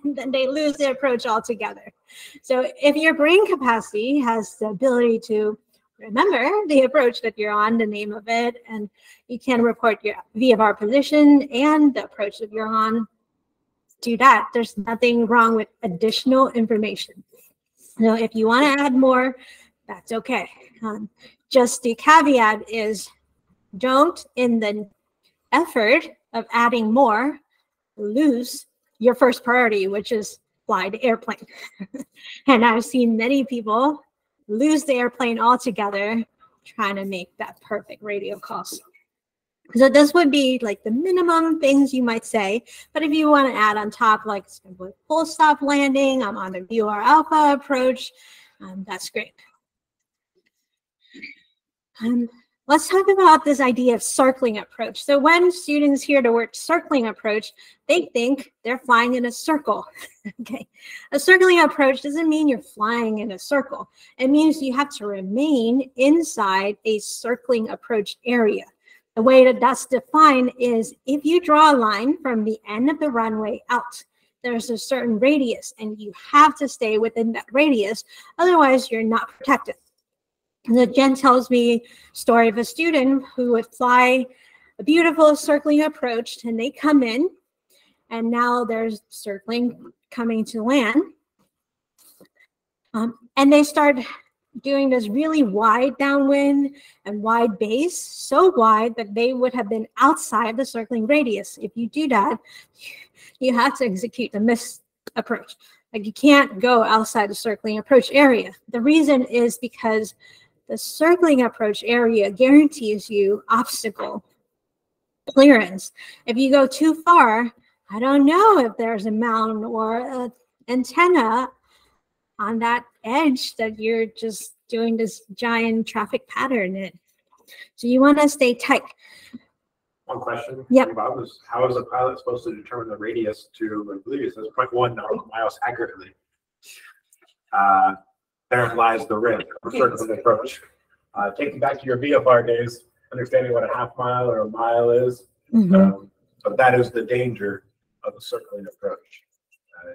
Speaker 1: and then they lose the approach altogether. So if your brain capacity has the ability to remember the approach that you're on, the name of it, and you can report your VFR position and the approach that you're on, do that. There's nothing wrong with additional information. So if you want to add more, that's okay. Just the caveat is don't, in the effort of adding more, lose your first priority, which is fly the airplane. And I've seen many people lose the airplane altogether trying to make that perfect radio call. So this would be like the minimum things you might say. But if you want to add on top, like full stop landing, I'm on the VOR Alpha approach, that's great. Let's talk about this idea of circling approach. So when students hear the word circling approach, they think they're flying in a circle. Okay, a circling approach doesn't mean you're flying in a circle. It means you have to remain inside a circling approach area. The way that that's defined is if you draw a line from the end of the runway out, there's a certain radius and you have to stay within that radius. Otherwise, you're not protected. And Jen tells me a story of a student who would fly a beautiful circling approach and they come in and now there's circling coming to land. And they start doing this really wide downwind and wide base, so wide that they would have been outside the circling radius. If you do that, you have to execute the missed approach. Like you can't go outside the circling approach area. The reason is because the circling approach area guarantees you obstacle clearance. If you go too far, I don't know if there's a mountain or an antenna on that edge that you're just doing this giant traffic pattern in. So you want to stay tight.
Speaker 2: One question.
Speaker 1: Yep.
Speaker 2: Bob, is how is a pilot supposed to determine the radius to, I believe it says 0.1 nautical miles accurately? Therein lies the risk of circling approach. Taking back to your VFR days, understanding what a half mile or a mile is, but that is the danger of a circling approach.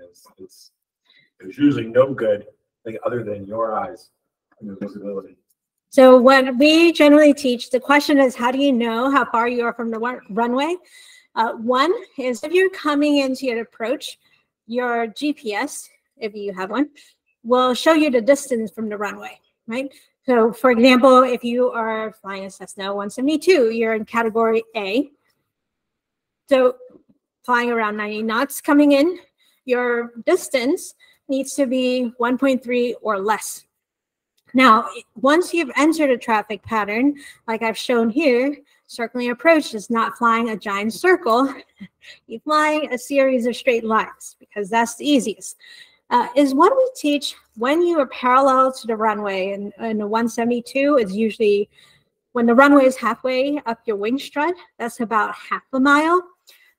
Speaker 2: It's usually no good thing other than your eyes and your visibility.
Speaker 1: So what we generally teach, the question is, how do you know how far you are from the runway? One is if you're coming into your approach, your GPS, if you have one, will show you the distance from the runway, right? So for example, if you are flying a Cessna 172, you're in category A. So flying around 90 knots coming in, your distance needs to be 1.3 or less. Now, once you've entered a traffic pattern, like I've shown here, circling approach is not flying a giant circle. You're flying a series of straight lines because that's the easiest. Is what we teach when you are parallel to the runway. And in a 172, it's usually when the runway is halfway up your wing strut, that's about half a mile.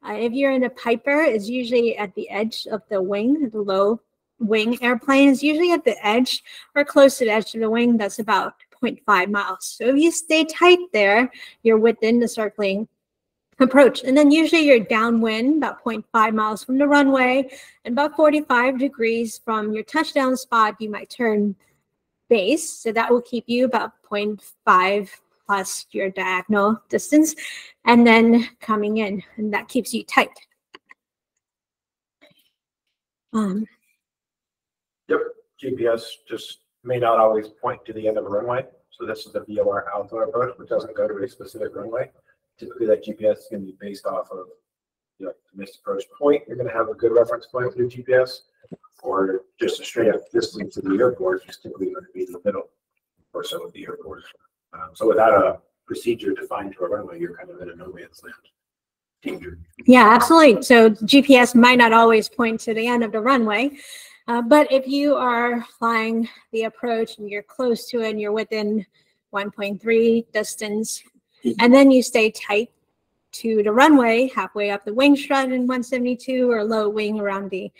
Speaker 1: If you're in a Piper, it's usually at the edge of the wing, the low wing airplane is usually at the edge or close to the edge of the wing. That's about 0.5 miles. So if you stay tight there, you're within the circling approach. And then usually you're downwind about 0.5 miles from the runway and about 45 degrees from your touchdown spot, you might turn base. So that will keep you about 0.5 plus your diagonal distance, and then coming in, and that keeps you tight.
Speaker 2: Yep, GPS just may not always point to the end of a runway. So this is the VOR outdoor approach, which doesn't go to a specific runway. Typically that GPS is going to be based off of the missed approach point. You're going to have a good reference point through GPS, or just a straight up distance to the airport is typically going to be in the middle or so of the airport. So without a procedure defined to a runway, you're kind of in a no man's land danger.
Speaker 1: Yeah, absolutely. So GPS might not always point to the end of the runway, but if you are flying the approach and you're close to it and you're within 1.3 distance, and then you stay tight to the runway halfway up the wing strut in 172 or low wing around the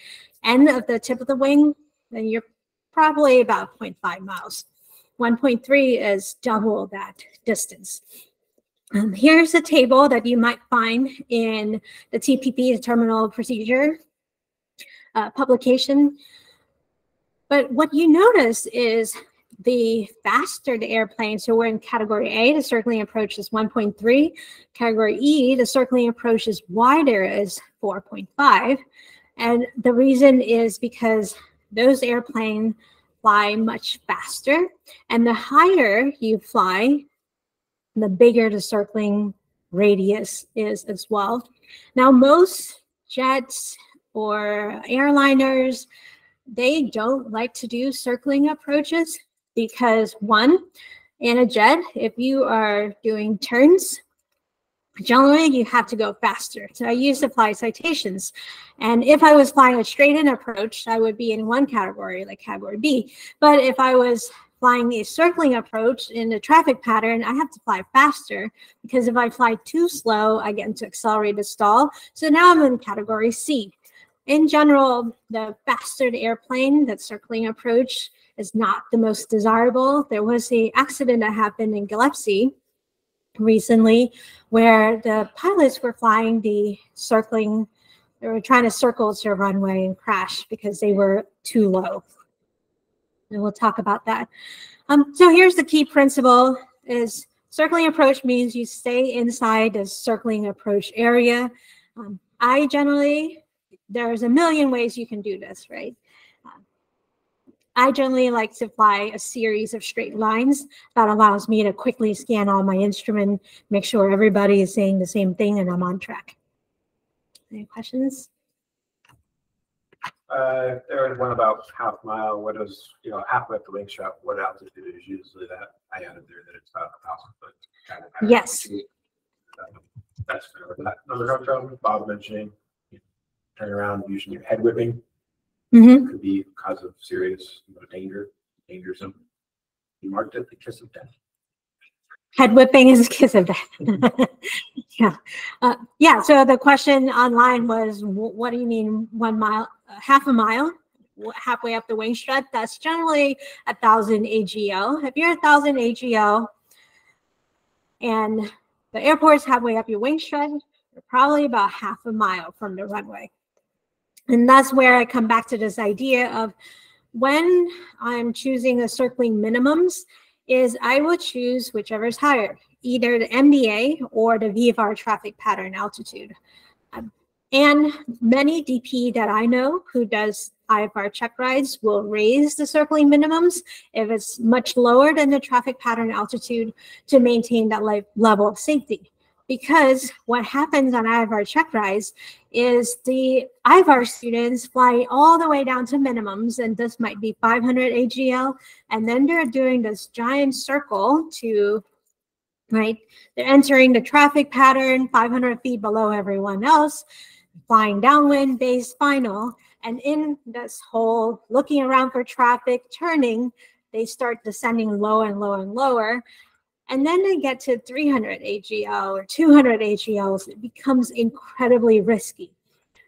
Speaker 1: end of the tip of the wing, then you're probably about 0.5 miles. 1.3 is double that distance. Here's a table that you might find in the TPP, the Terminal Procedure publication. But what you notice is the faster the airplane, so we're in category A, the circling approach is 1.3. Category E, the circling approach is wider, is 4.5. And the reason is because those airplanes fly much faster, and the higher you fly, the bigger the circling radius is as well. Now, most jets or airliners, they don't like to do circling approaches because, one, in a jet, if you are doing turns, generally you have to go faster. So I used to fly citations. And if I was flying a straight-in approach, I would be in one category, like category B. But if I was flying a circling approach in the traffic pattern, I have to fly faster, because if I fly too slow, I get into accelerated stall. So now I'm in category C. In general, the faster the airplane, that circling approach is not the most desirable. There was an accident that happened in Gillespie recently where the pilots were flying the circling, they were trying to circle to a runway and crash because they were too low. And we'll talk about that. So here's the key principle is circling approach means you stay inside the circling approach area. I generally, there's a million ways you can do this, right? I generally like to fly a series of straight lines. That allows me to quickly scan all my instrument, make sure everybody is saying the same thing and I'm on track. Any questions?
Speaker 2: There was one about half mile. What is, halfway up the wing strut, what altitude is usually that? I added there that it's about 1,000 foot. Kind of
Speaker 1: yes.
Speaker 2: That's that. Another control, Bob mentioning, turn around using your head whipping. Could be cause of serious dangersome. He marked it the kiss of death.
Speaker 1: Head whipping is a kiss of death. Yeah. Yeah. So the question online was, what do you mean 1 mile, half a mile, halfway up the wing strut? That's generally 1,000 AGL. If you're 1,000 AGL and the airport's halfway up your wing strut, you're probably about half a mile from the runway. And that's where I come back to this idea of when I'm choosing the circling minimums is I will choose whichever is higher, either the MDA or the VFR traffic pattern altitude. And many DP that I know who does IFR check rides will raise the circling minimums if it's much lower than the traffic pattern altitude to maintain that level of safety. Because what happens on IFR check rides is the IFR students fly all the way down to minimums, and this might be 500 AGL, and then they're doing this giant circle to, right? They're entering the traffic pattern 500 feet below everyone else, flying downwind, base, final, and in this whole looking around for traffic, turning, they start descending low and low and lower. And then they get to 300 AGL or 200 AGLs, it becomes incredibly risky.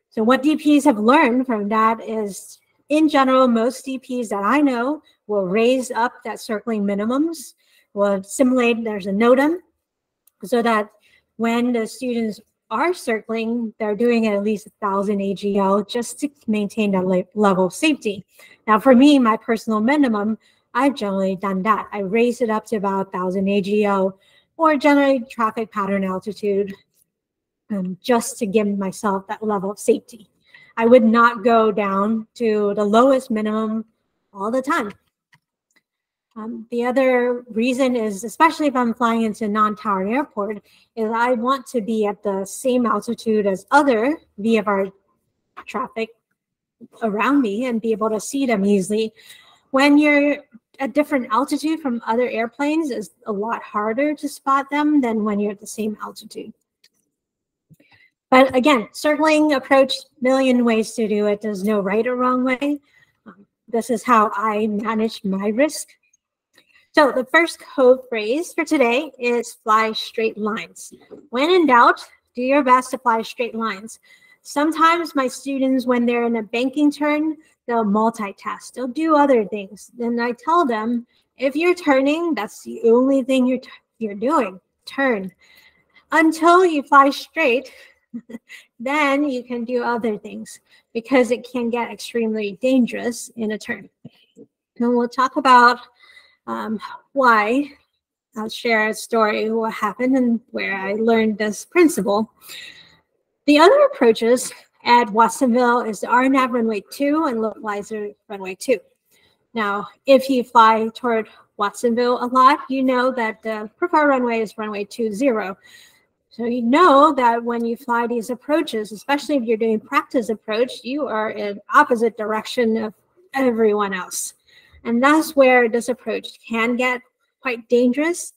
Speaker 1: So what DPs have learned from that is, in general, most DPs that I know will raise up that circling minimums, will simulate, there's a NOTAM, so that when the students are circling, they're doing at least 1,000 AGL just to maintain that level of safety. Now, for me, my personal minimum, I've generally done that. I raise it up to about 1,000 AGL or generate traffic pattern altitude, just to give myself that level of safety. I would not go down to the lowest minimum all the time. The other reason is, especially if I'm flying into a non-towered airport, is I want to be at the same altitude as other VFR traffic around me and be able to see them easily. When you're at different altitude from other airplanes, it's a lot harder to spot them than when you're at the same altitude. But again, circling approach, million ways to do it. There's no right or wrong way. This is how I manage my risk. So the first code phrase for today is fly straight lines. When in doubt, do your best to fly straight lines. Sometimes my students, when they're in a banking turn, they'll multitask. They'll do other things. Then I tell them, if you're turning, that's the only thing you're doing, turn. Until you fly straight, then you can do other things, because it can get extremely dangerous in a turn. And we'll talk about why. I'll share a story of what happened and where I learned this principle. The other approaches at Watsonville is the RNAV runway 2 and localizer runway 2. Now, if you fly toward Watsonville a lot, you know that the preferred runway is runway 20. So you know that when you fly these approaches, especially if you're doing practice approach, you are in opposite direction of everyone else. And that's where this approach can get quite dangerous.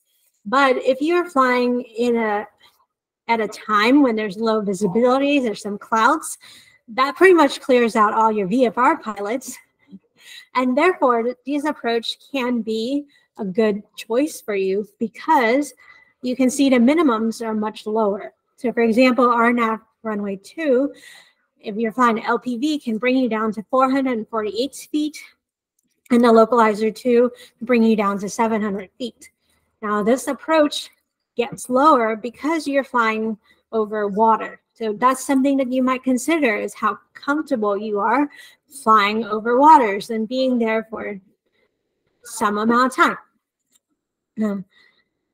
Speaker 1: But if you're flying at a time when there's low visibility, there's some clouds, that pretty much clears out all your VFR pilots. And therefore, this approach can be a good choice for you, because you can see the minimums are much lower. So for example, RNAV runway 2, if you're flying LPV, can bring you down to 448 feet. And the localizer 2 bring you down to 700 feet. Now this approach gets lower because you're flying over water. So that's something that you might consider, is how comfortable you are flying over waters and being there for some amount of time.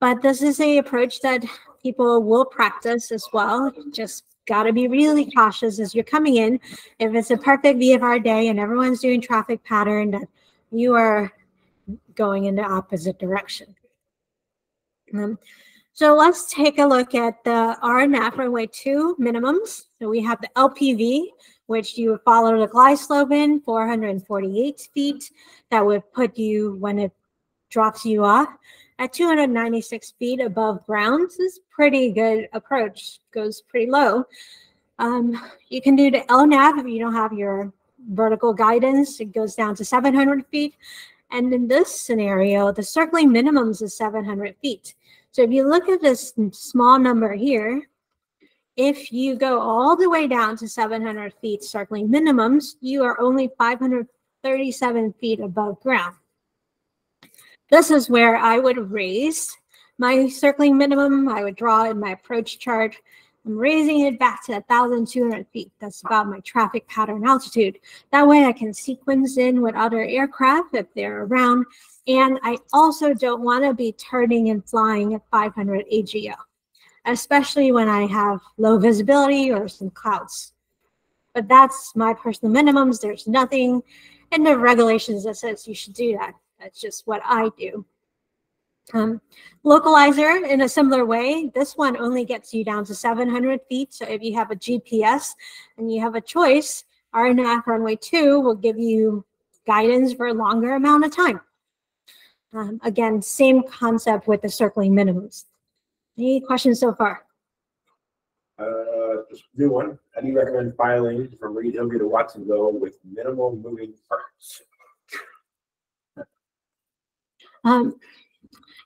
Speaker 1: But this is an approach that people will practice as well. Just got to be really cautious as you're coming in. If it's a perfect VFR day and everyone's doing traffic pattern, that you are going in the opposite direction. So let's take a look at the RNAV runway 2 minimums. So we have the LPV, which you follow the glide slope in 448 feet. That would put you, when it drops you off, at 296 feet above ground. This is pretty good approach, goes pretty low. You can do the LNAV if you don't have your vertical guidance. It goes down to 700 feet. And in this scenario, the circling minimums is 700 feet. So if you look at this small number here, if you go all the way down to 700 feet circling minimums, you are only 537 feet above ground. This is where I would raise my circling minimum. I would draw in my approach chart. I'm raising it back to 1,200 feet. That's about my traffic pattern altitude. That way I can sequence in with other aircraft if they're around. And I also don't want to be turning and flying at 500 AGL, especially when I have low visibility or some clouds. But that's my personal minimums. There's nothing in the regulations that says you should do that. That's just what I do. Localizer, in a similar way, this one only gets you down to 700 feet. So if you have a GPS and you have a choice, RNAV runway 2 will give you guidance for a longer amount of time. Again, same concept with the circling minimums. Any questions so far?
Speaker 5: Just do one. How do you recommend filing from Reid, Hillview to Watsonville with minimal moving parts?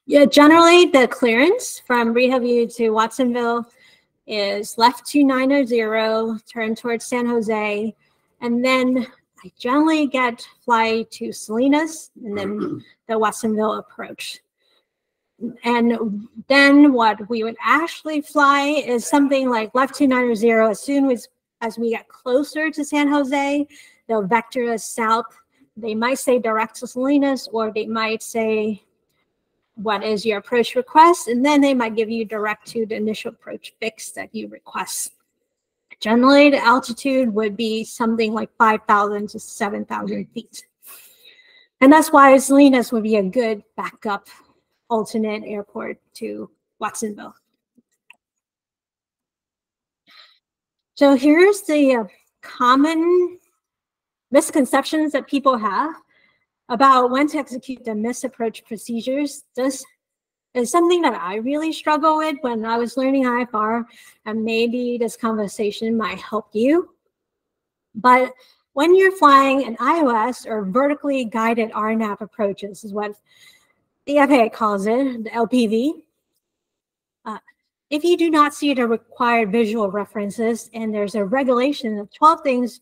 Speaker 1: Yeah, generally the clearance from Reid, Hillview to Watsonville is left 2900, turn towards San Jose, and then I generally fly to Salinas and then the Watsonville approach. And then what we would actually fly is something like left 290 as soon as we get closer to San Jose, they'll vector us south. They might say direct to Salinas, or they might say what is your approach request, and then they might give you direct to the initial approach fix that you request. Generally, the altitude would be something like 5,000 to 7,000 feet. And that's why Salinas would be a good backup alternate airport to Watsonville. So here's the common misconceptions that people have about when to execute the misapproach procedures. This is something that I really struggle with when I was learning IFR, and maybe this conversation might help you. But when you're flying an IOS or vertically guided RNAV approaches, is what the FAA calls it, the LPV. If you do not see the required visual references, and there's a regulation of 12 things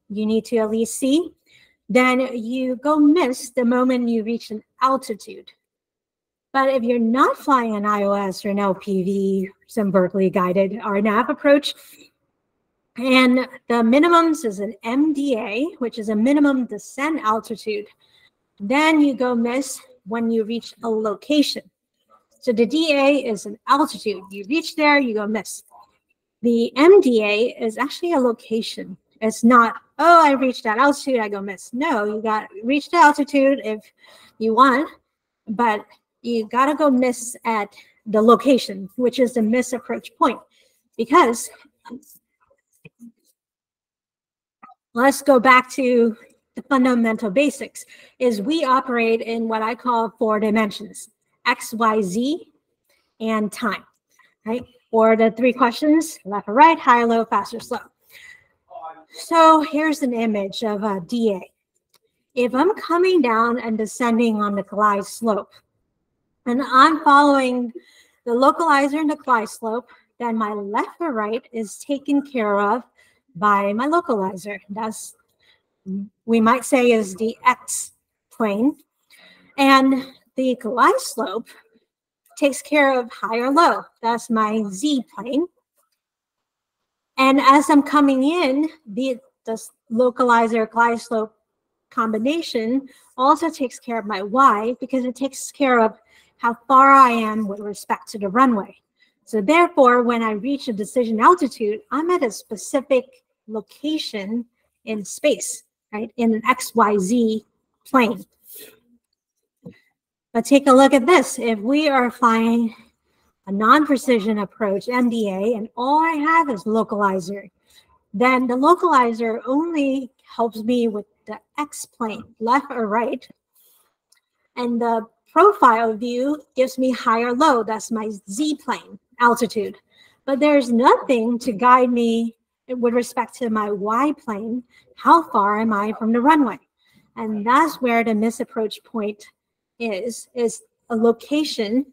Speaker 1: you need to at least see, then you go miss the moment you reach an altitude. But if you're not flying an IOS or an LPV, some vertically guided RNAV approach, and the minimums is an MDA, which is a minimum descent altitude, then you go miss when you reach a location. So the DA is an altitude. You reach there, you go miss. The MDA is actually a location. It's not, oh, I reached that altitude, I go miss. No, you got reach the altitude if you want, but you got to go miss at the location, which is the misapproach point. Because let's go back to the fundamental basics, is we operate in what I call 4 dimensions. X, Y, Z, and time, right? Or the 3 questions, left or right, higher, low, fast or slow. So here's an image of a DA. If I'm coming down and descending on the glide slope, and I'm following the localizer and the glide slope, then my left or right is taken care of by my localizer. That's, we might say, is the X plane. And the glide slope takes care of high or low. That's my Z plane. And as I'm coming in, the localizer glide slope combination also takes care of my Y, because it takes care of how far I am with respect to the runway. So therefore, when I reach a decision altitude, I'm at a specific location in space, right? In an XYZ plane. But take a look at this. If we are flying a non-precision approach, MDA, and all I have is localizer, then the localizer only helps me with the X plane, left or right. And the profile view gives me high or low. That's my Z plane, altitude. But there's nothing to guide me with respect to my Y plane. How far am I from the runway? And that's where the misapproach point is a location,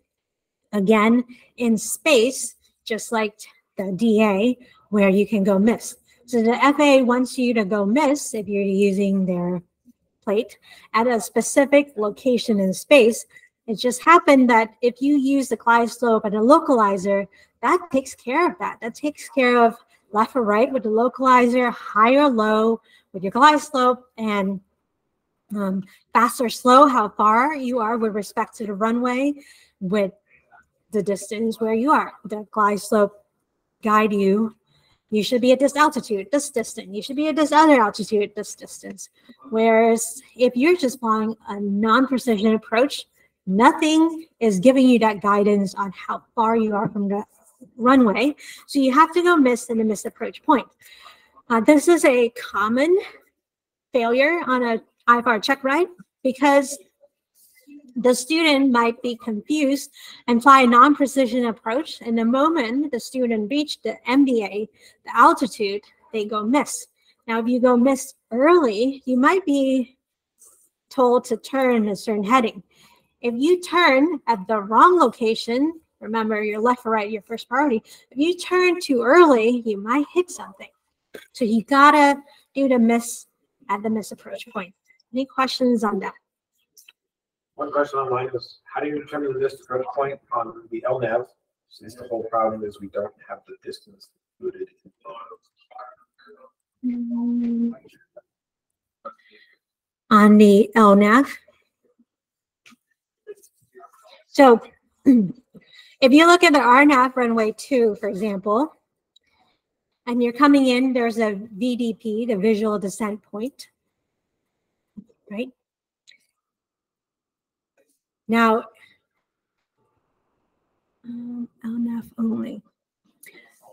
Speaker 1: again, in space, just like the DA, where you can go miss. So the FAA wants you to go miss, if you're using their plate, at a specific location in space. It just happened that if you use the glide slope and a localizer, that takes care of that. That takes care of left or right with the localizer, high or low with your glide slope, and fast or slow, how far you are with respect to the runway with the distance where you are. The glide slope guide you. You should be at this altitude, this distance. You should be at this other altitude, this distance. Whereas if you're just flying a non-precision approach, nothing is giving you that guidance on how far you are from the runway. So you have to go miss in the misapproach point. This is a common failure on a IFR check ride, because the student might be confused and fly a non-precision approach. And the moment the student reached the MDA, the altitude, they go miss. Now, if you go miss early, you might be told to turn a certain heading. If you turn at the wrong location, remember your left or right, your first priority. If you turn too early, you might hit something. So you gotta do the miss at the misapproach point. Any questions on that?
Speaker 2: One question online is, how do you determine the misapproach point on the LNAV? Since the whole problem is we don't have the distance included.
Speaker 1: On the LNAV. So if you look at the RNAV runway 2, for example, and you're coming in, there's a VDP, the visual descent point, right? Now, LNAV only.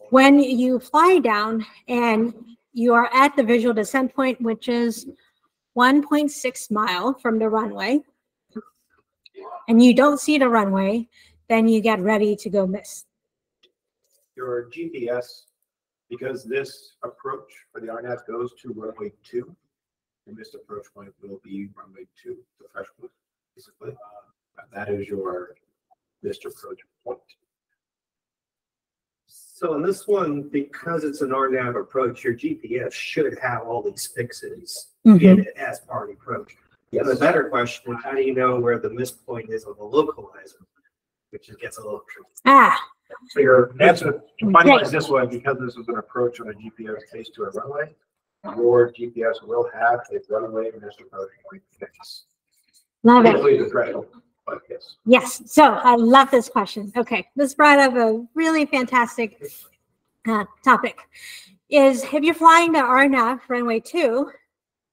Speaker 1: When you fly down and you are at the visual descent point, which is 1.6 mile from the runway, and you don't see the runway, then you get ready to go miss.
Speaker 2: Your GPS, because this approach for the RNAV goes to runway 2, your missed approach point will be runway 2, the freshwood, basically. That is your missed approach point.
Speaker 4: So in this one, because it's an RNAV approach, your GPS should have all these fixes in it as part of the approach. Yeah, the better question is, how do you know where the miss point is on the localizer, which gets a little tricky.
Speaker 2: So your answer to finalize this one, because this is an approach on a GPS based to a runway, your GPS will have a runway missed approach point fix.
Speaker 1: Love it.
Speaker 2: Usually the threshold, but yes.
Speaker 1: Yes, so I love this question. Okay, this brought up a really fantastic topic. Is if you're flying the RNAV runway 2,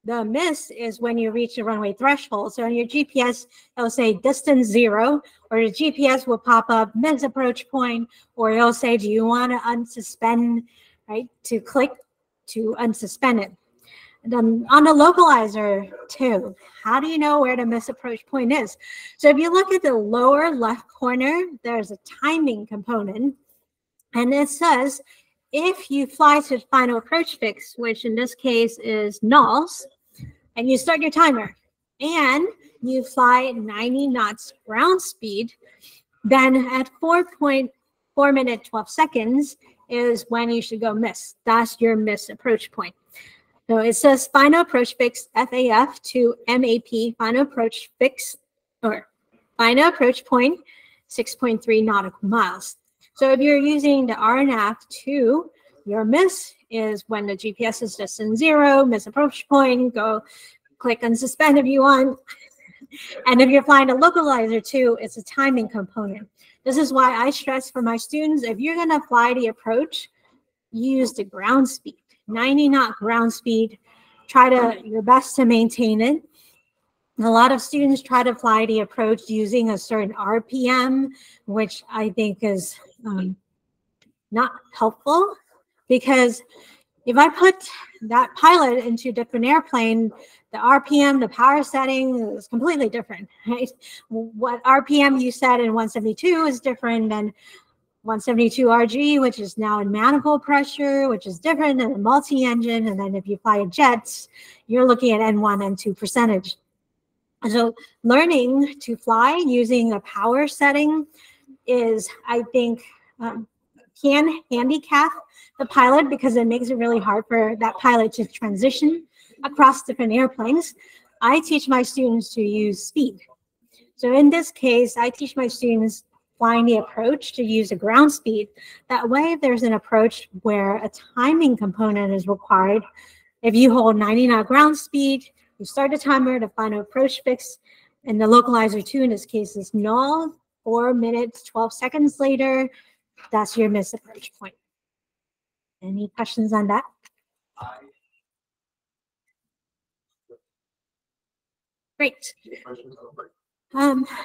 Speaker 1: the miss is when you reach the runway threshold. So on your GPS, it'll say distance 0, or the GPS will pop up miss approach point, or it'll say, do you want to unsuspend, right? To click to unsuspend it. Then on the localizer too, how do you know where the miss approach point is? So if you look at the lower left corner, there's a timing component, and it says if you fly to final approach fix, which in this case is nulls, and you start your timer and you fly 90 knots ground speed, then at 4.4 minutes 12 seconds is when you should go miss. That's your miss approach point. So it says final approach fix FAF to MAP, final approach fix, or final approach point 6.3 nautical miles. So if you're using the RNAV 2, your miss is when the GPS is distance 0, miss approach point, go click unsuspend if you want. And if you're flying a localizer 2, it's a timing component. This is why I stress for my students, if you're going to fly the approach, use the ground speed. 90 knot ground speed, try your best to maintain it. A lot of students try to fly the approach using a certain RPM, which I think is not helpful, because if I put that pilot into a different airplane, the RPM, the power setting is completely different, right? What RPM you set in 172 is different than 172 RG, which is now in manifold pressure, which is different than a multi-engine. And then if you fly a jets, you're looking at N1, N2 percentage. So learning to fly using a power setting is, I think, can handicap the pilot, because it makes it really hard for that pilot to transition across different airplanes. I teach my students to use speed. So in this case, I teach my students flying the approach to use a ground speed. That way, if there's an approach where a timing component is required, if you hold 90 knot ground speed, you start the timer, the final approach fix, and the localizer 2 in this case is null. 4 minutes, 12 seconds later, that's your miss approach point. Any questions on that? Great.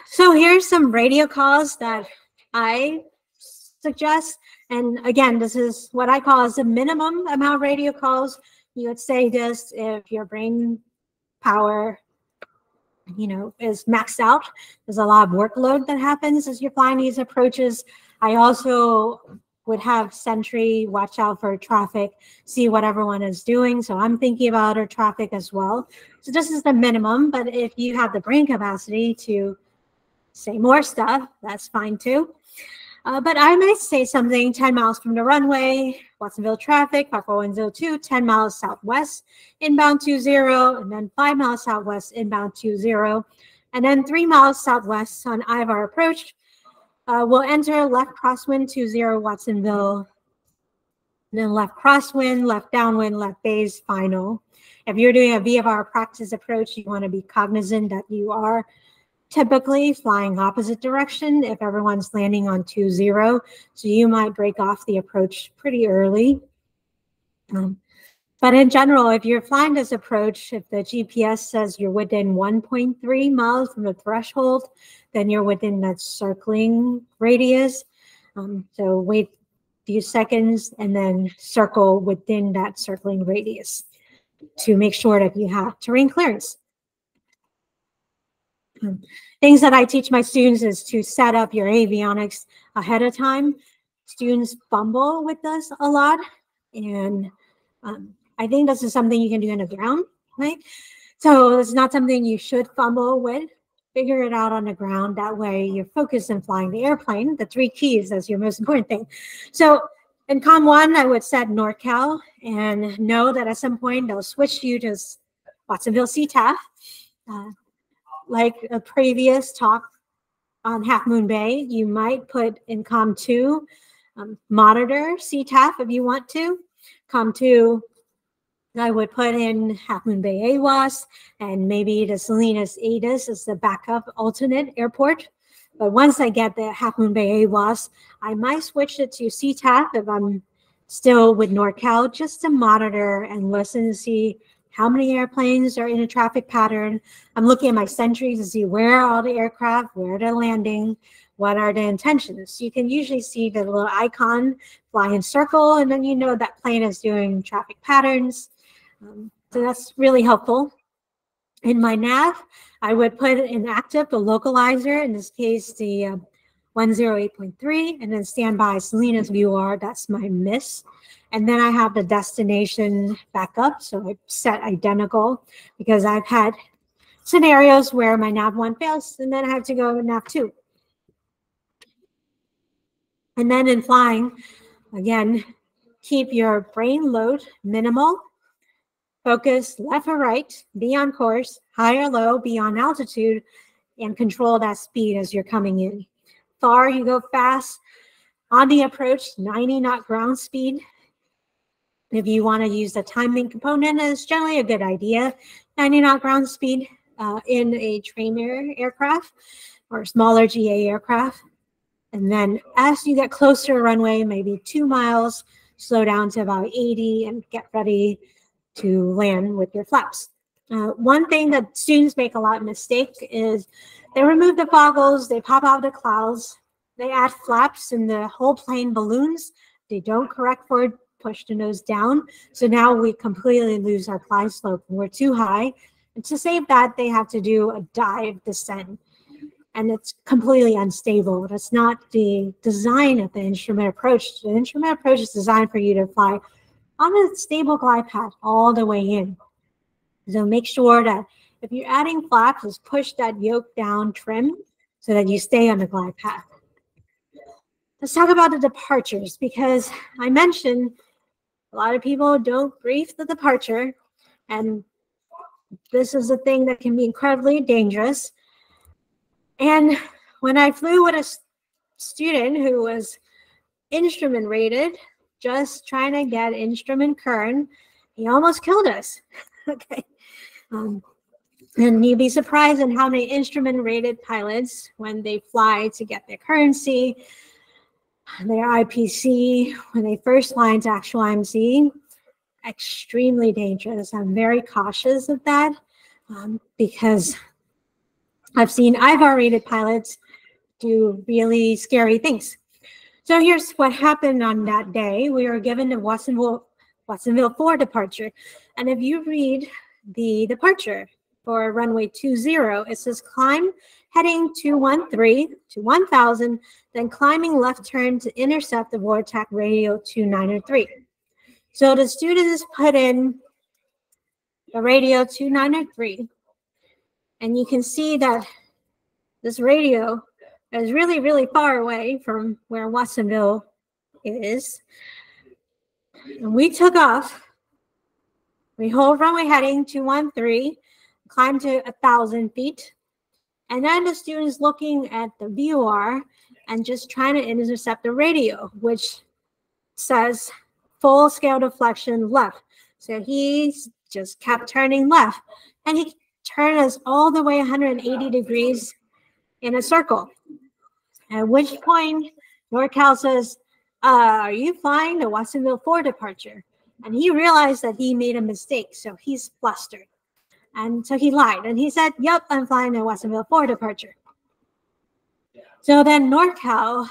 Speaker 1: So here's some radio calls that I suggest. And again, this is what I call as the minimum amount of radio calls. You would say this if your brain power, is maxed out. There's a lot of workload that happens as you're flying these approaches. I also would have Sentry watch out for traffic, see what everyone is doing. So I'm thinking about our traffic as well. So this is the minimum, but if you have the brain capacity to say more stuff, that's fine too. But I might say something 10 miles from the runway, Watsonville traffic, 54102, 10 miles southwest, inbound 20, and then 5 miles southwest, inbound 20, and then 3 miles southwest on IFR approach. We'll enter left crosswind 20, Watsonville, then left crosswind, left downwind, left base, final. If you're doing a VFR practice approach, you want to be cognizant that you are typically flying opposite direction if everyone's landing on 2-0. So you might break off the approach pretty early. But in general, if you're flying this approach, if the GPS says you're within 1.3 miles from the threshold, then you're within that circling radius. So wait a few seconds and then circle within that circling radius to make sure that you have terrain clearance. Things that I teach my students is to set up your avionics ahead of time. Students fumble with this a lot, and I think this is something you can do on the ground, right? So it's not something you should fumble with. Figure it out on the ground. That way you're focused on flying the airplane. The 3 keys is your most important thing. So in Com 1, I would set NorCal and know that at some point they'll switch you to Watsonville CTAF. Like a previous talk on Half Moon Bay, you might put in Com 2, monitor CTAF if you want to. Com 2, I would put in Half Moon Bay AWAS, and maybe the Salinas ADIS is the backup alternate airport. But once I get the Half Moon Bay AWAS, I might switch it to CTAF if I'm still with NorCal, just to monitor and listen to see how many airplanes are in a traffic pattern. I'm looking at my sentries to see where are all the aircraft, where they're landing, what are the intentions. You can usually see the little icon fly in circle, and then you know that plane is doing traffic patterns. So that's really helpful. In my nav, I would put in active the localizer, in this case, the 108.3, and then standby Salinas VOR, that's my miss. And then I have the destination backup, so I set identical, because I've had scenarios where my nav 1 fails, and then I have to go with nav 2. And then in flying, again, keep your brain load minimal. Focus left or right, be on course, high or low, be on altitude, and control that speed as you're coming in. Far, you go fast. On the approach, 90 knot ground speed. If you want to use the timing component, it's generally a good idea. 90 knot ground speed in a trainer aircraft or smaller GA aircraft. And then as you get closer to runway, maybe 2 miles, slow down to about 80 and get ready to land with your flaps. One thing that students make a lot of mistake is they remove the foggles, they pop out the clouds, they add flaps and the whole plane balloons. They don't correct for push the nose down. So now we completely lose our glide slope. We're too high. And to save that, they have to do a dive descent. And it's completely unstable. That's not the design of the instrument approach. The instrument approach is designed for you to fly on a stable glide path all the way in. So make sure that if you're adding flaps, just push that yoke down trim so that you stay on the glide path. Let's talk about the departures, because I mentioned a lot of people don't brief the departure, and this is a thing that can be incredibly dangerous. And when I flew with a student who was instrument rated, just trying to get instrument current, he almost killed us. Okay. And you'd be surprised in how many instrument rated pilots, when they fly to get their currency, their IPC, when they first fly into actual IMC, extremely dangerous. I'm very cautious of that because I've seen IFR rated pilots do really scary things. So here's what happened on that day. We were given the Watsonville 4 departure. And if you read the departure for runway 20, it says climb heading 213 to 1000, then climbing left turn to intercept the VORTAC radio 2903. So the students put in the radio 2903, and you can see that this radio is really, really far away from where Watsonville is. And we took off. We hold runway heading 213, climb to 1,000 feet. And then the student's looking at the VOR and just trying to intercept the radio, which says full scale deflection left. So he just kept turning left. And he turned us all the way 180 degrees in a circle. At which point, NorCal says, are you flying the Watsonville 4 departure? And he realized that he made a mistake, so he's flustered. And so he lied, and he said, yep, I'm flying the Watsonville 4 departure. So then NorCal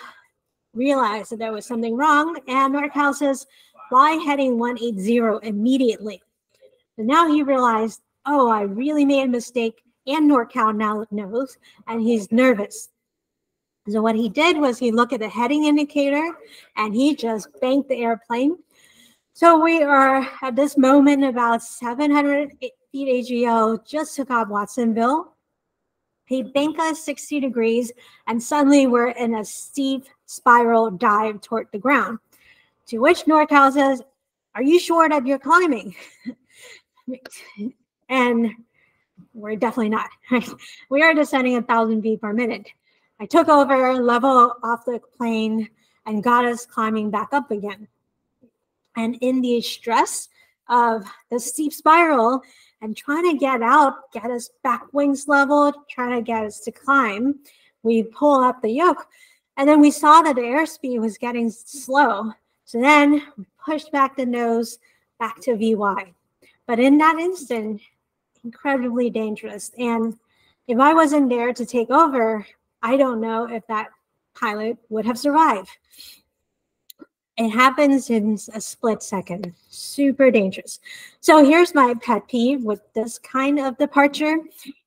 Speaker 1: realized that there was something wrong, and NorCal says, fly heading 180 immediately. So now he realized, oh, I really made a mistake, and NorCal now knows, and he's nervous. So what he did was he looked at the heading indicator, and he just banked the airplane. So we are at this moment about 700 feet AGL, just took off Watsonville. He banked us 60 degrees, and suddenly we're in a steep spiral dive toward the ground. To which NorCal says, are you sure that you're climbing? And we're definitely not. We are descending 1,000 feet per minute. I took over, level off the plane, and got us climbing back up again. And in the stress of the steep spiral and trying to get out, get us back wings leveled, trying to get us to climb, we pull up the yoke. And then we saw that the airspeed was getting slow. So then we pushed back the nose back to VY. But in that instant, incredibly dangerous. And if I wasn't there to take over, I don't know if that pilot would have survived. It happens in a split second. Super dangerous. So here's my pet peeve with this kind of departure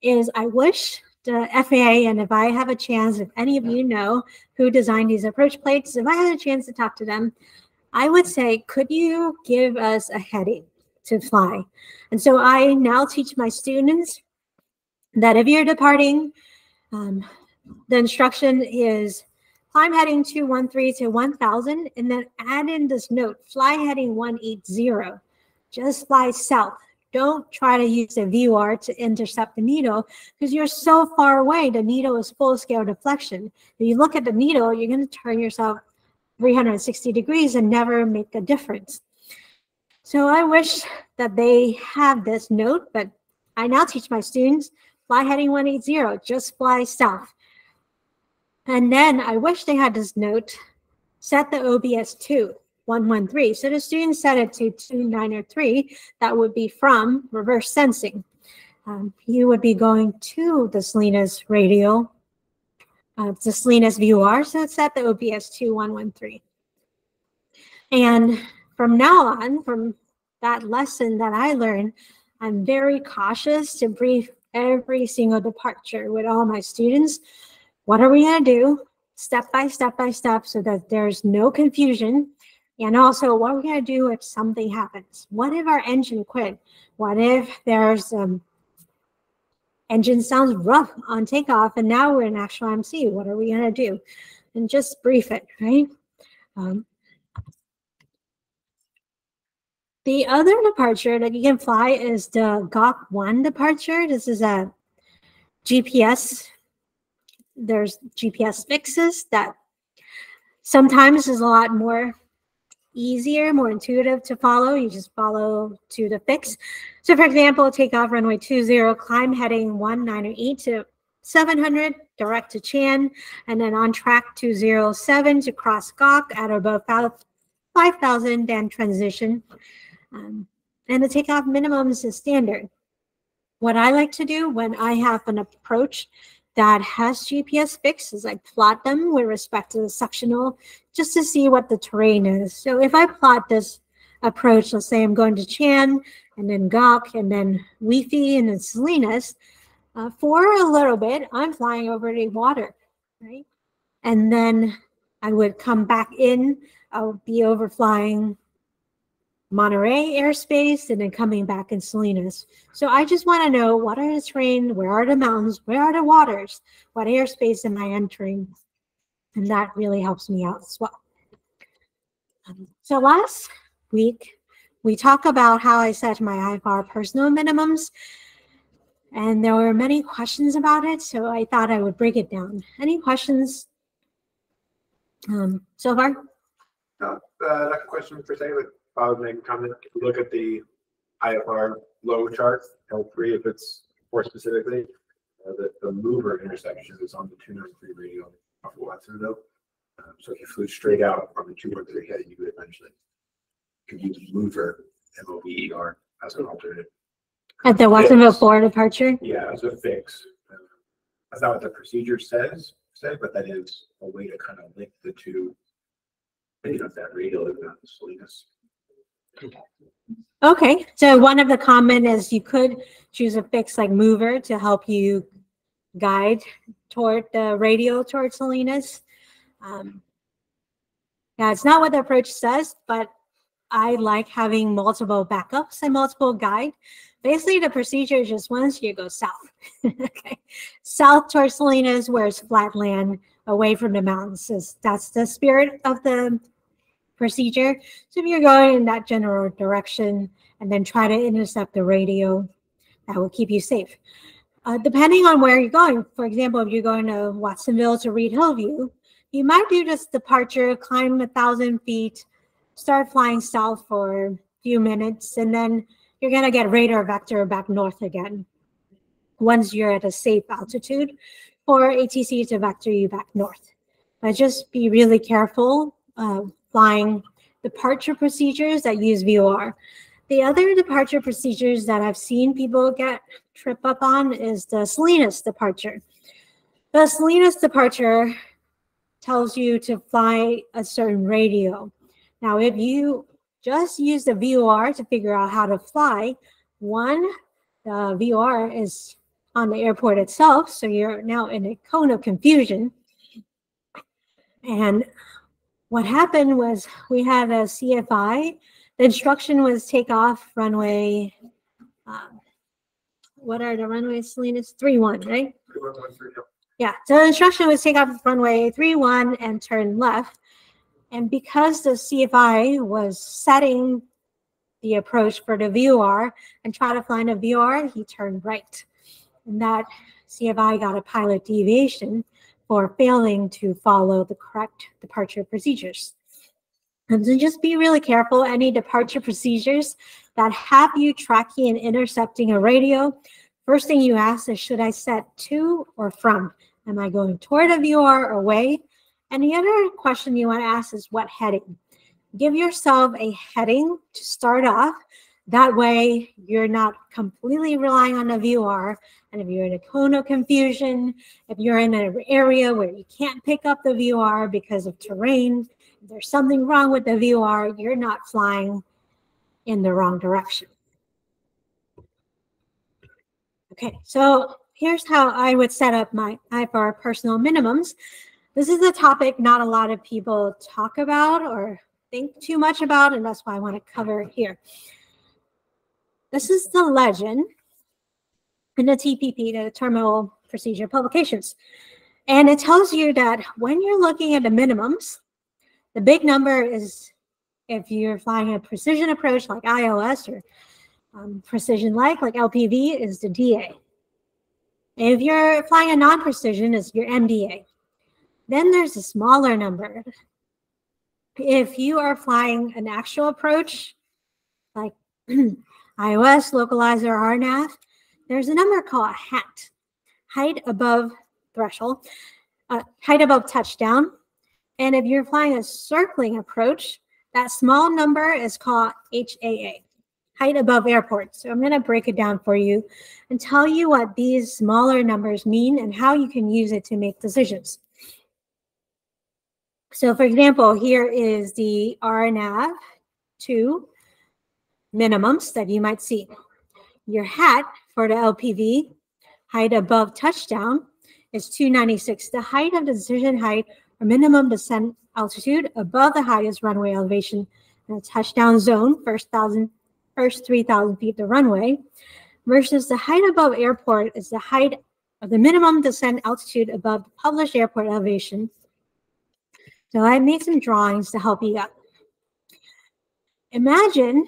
Speaker 1: is I wish the FAA, and if I have a chance, if any of you know who designed these approach plates, if I had a chance to talk to them, I would say, could you give us a heading to fly? And so I now teach my students that if you're departing, the instruction is climb heading 213 to 1000, and then add in this note, fly heading 180. Just fly south. Don't try to use the VUR to intercept the needle because you're so far away. The needle is full scale deflection. If you look at the needle, you're going to turn yourself 360 degrees and never make a difference. So I wish that they have this note, but I now teach my students, fly heading 180, just fly south. And then I wish they had this note, set the OBS to 113. So the students set it to 2903. That would be from reverse sensing. You would be going to the Salinas radial, the Salinas VUR, so set the OBS to 113. And from now on, from that lesson that I learned, I'm very cautious to brief every single departure with all my students. What are we going to do step by step by step so that there's no confusion? And also, what are we going to do if something happens? What if our engine quit? What if there's engine sounds rough on takeoff and now we're in actual MC? What are we going to do? And just brief it, right? The other departure that you can fly is the Gok 1 departure. This is a GPS. There's GPS fixes that sometimes is a lot more easier, more intuitive to follow. You just follow to the fix. So for example, take off runway 20, climb heading 198 to 700, direct to Chan, and then on track 207 to cross Gok at above 5,000, then transition. And the takeoff minimums is standard. What I like to do when I have an approach that has GPS fixes, I plot them with respect to the sectional just to see what the terrain is. So if I plot this approach, let's say I'm going to Chan and then Gok and then Wi-Fi and then Salinas, for a little bit, I'm flying over the water, right? And then I would come back in, I'll be overflying Monterey airspace and then coming back in Salinas. So I just want to know what are the terrain, where are the mountains, where are the waters, what airspace am I entering? And that really helps me out as well. So last week, we talked about how I set my IFR personal minimums, and there were many questions about it, so I thought I would break it down. Any questions so far?
Speaker 2: Not a question per se, but I would make a comment. If you look at the IFR low chart, L3, if it's more specifically,
Speaker 5: The mover intersection is on the 293 radio off of Watsonville. So if you flew straight out from the 213 heading, you would eventually could use mover MOVER as an alternative.
Speaker 1: At the Watsonville 4 departure?
Speaker 5: Yeah, as a fix. That's not what the procedure says, but that is a way to kind of link the two, that radio and that Salinas.
Speaker 1: Okay, so one of the common is you could choose a fix like mover to help you guide toward the radio toward Salinas. Yeah, it's not what the approach says, but I like having multiple backups and multiple guide. Basically, the procedure is just once you go south, okay, south towards Salinas, where it's flat land, away from the mountains. That's the spirit of the procedure. So if you're going in that general direction and then try to intercept the radio, that will keep you safe. Depending on where you're going, for example, if you're going to Watsonville to Reid Hillview, you might do this departure, climb 1,000 feet, start flying south for a few minutes, and then you're going to get radar vector back north again once you're at a safe altitude for ATC to vector you back north. But just be really careful flying departure procedures that use VOR. The other departure procedures that I've seen people trip up on is the Salinas departure. The Salinas departure tells you to fly a certain radio. Now, if you just use the VOR to figure out how to fly, one, the VOR is on the airport itself, so you're now in a cone of confusion. And what happened was we had a CFI. The instruction was take off runway, what are the runways, Salinas? 31, right?
Speaker 2: 3113, yep.
Speaker 1: Yeah, so the instruction was take off runway 31 and turn left. And because the CFI was setting the approach for the VOR and try to find a VOR, he turned right. And that CFI got a pilot deviation for failing to follow the correct departure procedures. And so just be really careful. Any departure procedures that have you tracking and intercepting a radio, first thing you ask is, should I set to or from? Am I going toward a VOR or away? And the other question you want to ask is, what heading? Give yourself a heading to start off. That way, you're not completely relying on the VOR. And if you're in a cone of confusion, if you're in an area where you can't pick up the VOR because of terrain, if there's something wrong with the VOR, you're not flying in the wrong direction. Okay, so here's how I would set up my IFR personal minimums. This is a topic not a lot of people talk about or think too much about, and that's why I want to cover it here. This is the legend in the TPP, the Terminal Procedure Publications. And it tells you that when you're looking at the minimums, the big number is if you're flying a precision approach like ILS or precision like LPV is the DA. If you're flying a non-precision, it's your MDA. Then there's a smaller number. If you are flying an actual approach, like iOS, localizer, RNAV, there's a number called HAT, height above threshold, height above touchdown. And if you're flying a circling approach, that small number is called HAA, height above airport. So I'm going to break it down for you and tell you what these smaller numbers mean and how you can use it to make decisions. So for example, here is the RNAV 2 minimums that you might see. Your HAT for the LPV, height above touchdown, is 296. The height of the decision height or minimum descent altitude above the highest runway elevation in the touchdown zone, first 3,000 feet the runway, versus the height above airport is the height of the minimum descent altitude above the published airport elevation. So I made some drawings to help you out. Imagine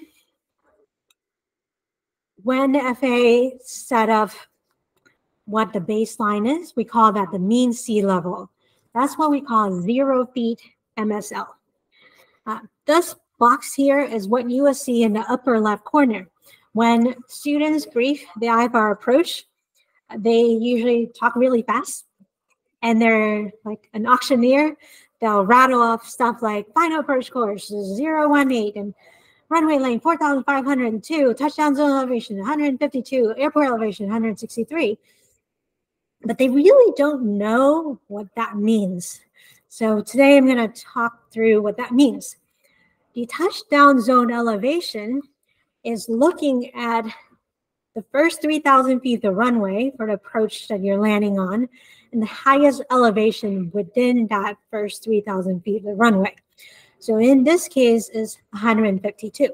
Speaker 1: when the FAA set up what the baseline is, we call that the mean sea level. That's what we call 0 feet MSL. This box here is what you will see in the upper left corner. When students brief the IFR approach, They usually talk really fast, and they're like an auctioneer. They'll rattle off stuff like final approach course 018 and runway lane 4,502, touchdown zone elevation 152, airport elevation 163. But they really don't know what that means. So today I'm going to talk through what that means. The touchdown zone elevation is looking at the first 3,000 feet of the runway for the approach that you're landing on, and the highest elevation within that first 3,000 feet of the runway. So in this case is 152.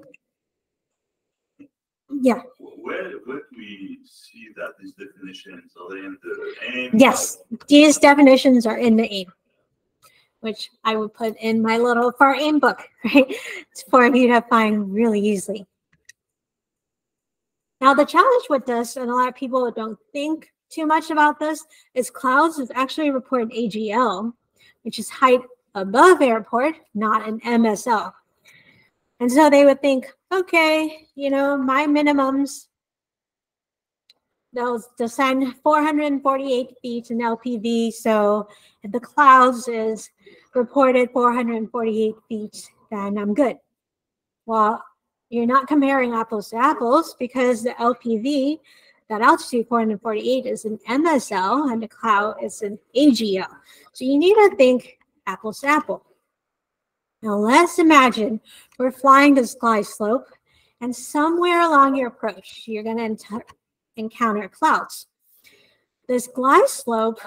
Speaker 1: Yeah.
Speaker 3: Where do we see that these definitions are in the AIM?
Speaker 1: Yes, these definitions are in the AIM, which I would put in my little FAR AIM book, right? It's for you to find really easily. Now the challenge with this, and a lot of people don't think too much about this, is clouds is actually reported AGL, which is height above airport, not an MSL. And so they would think, okay, you know, my minimums, they'll descend 448 feet in LPV. So if the clouds is reported 448 feet, then I'm good. Well, you're not comparing apples to apples, because the LPV, that altitude 448 is an MSL and the cloud is an AGL. So you need to think apples to apple. Now let's imagine we're flying this glide slope, and somewhere along your approach, you're going to encounter clouds. This glide slope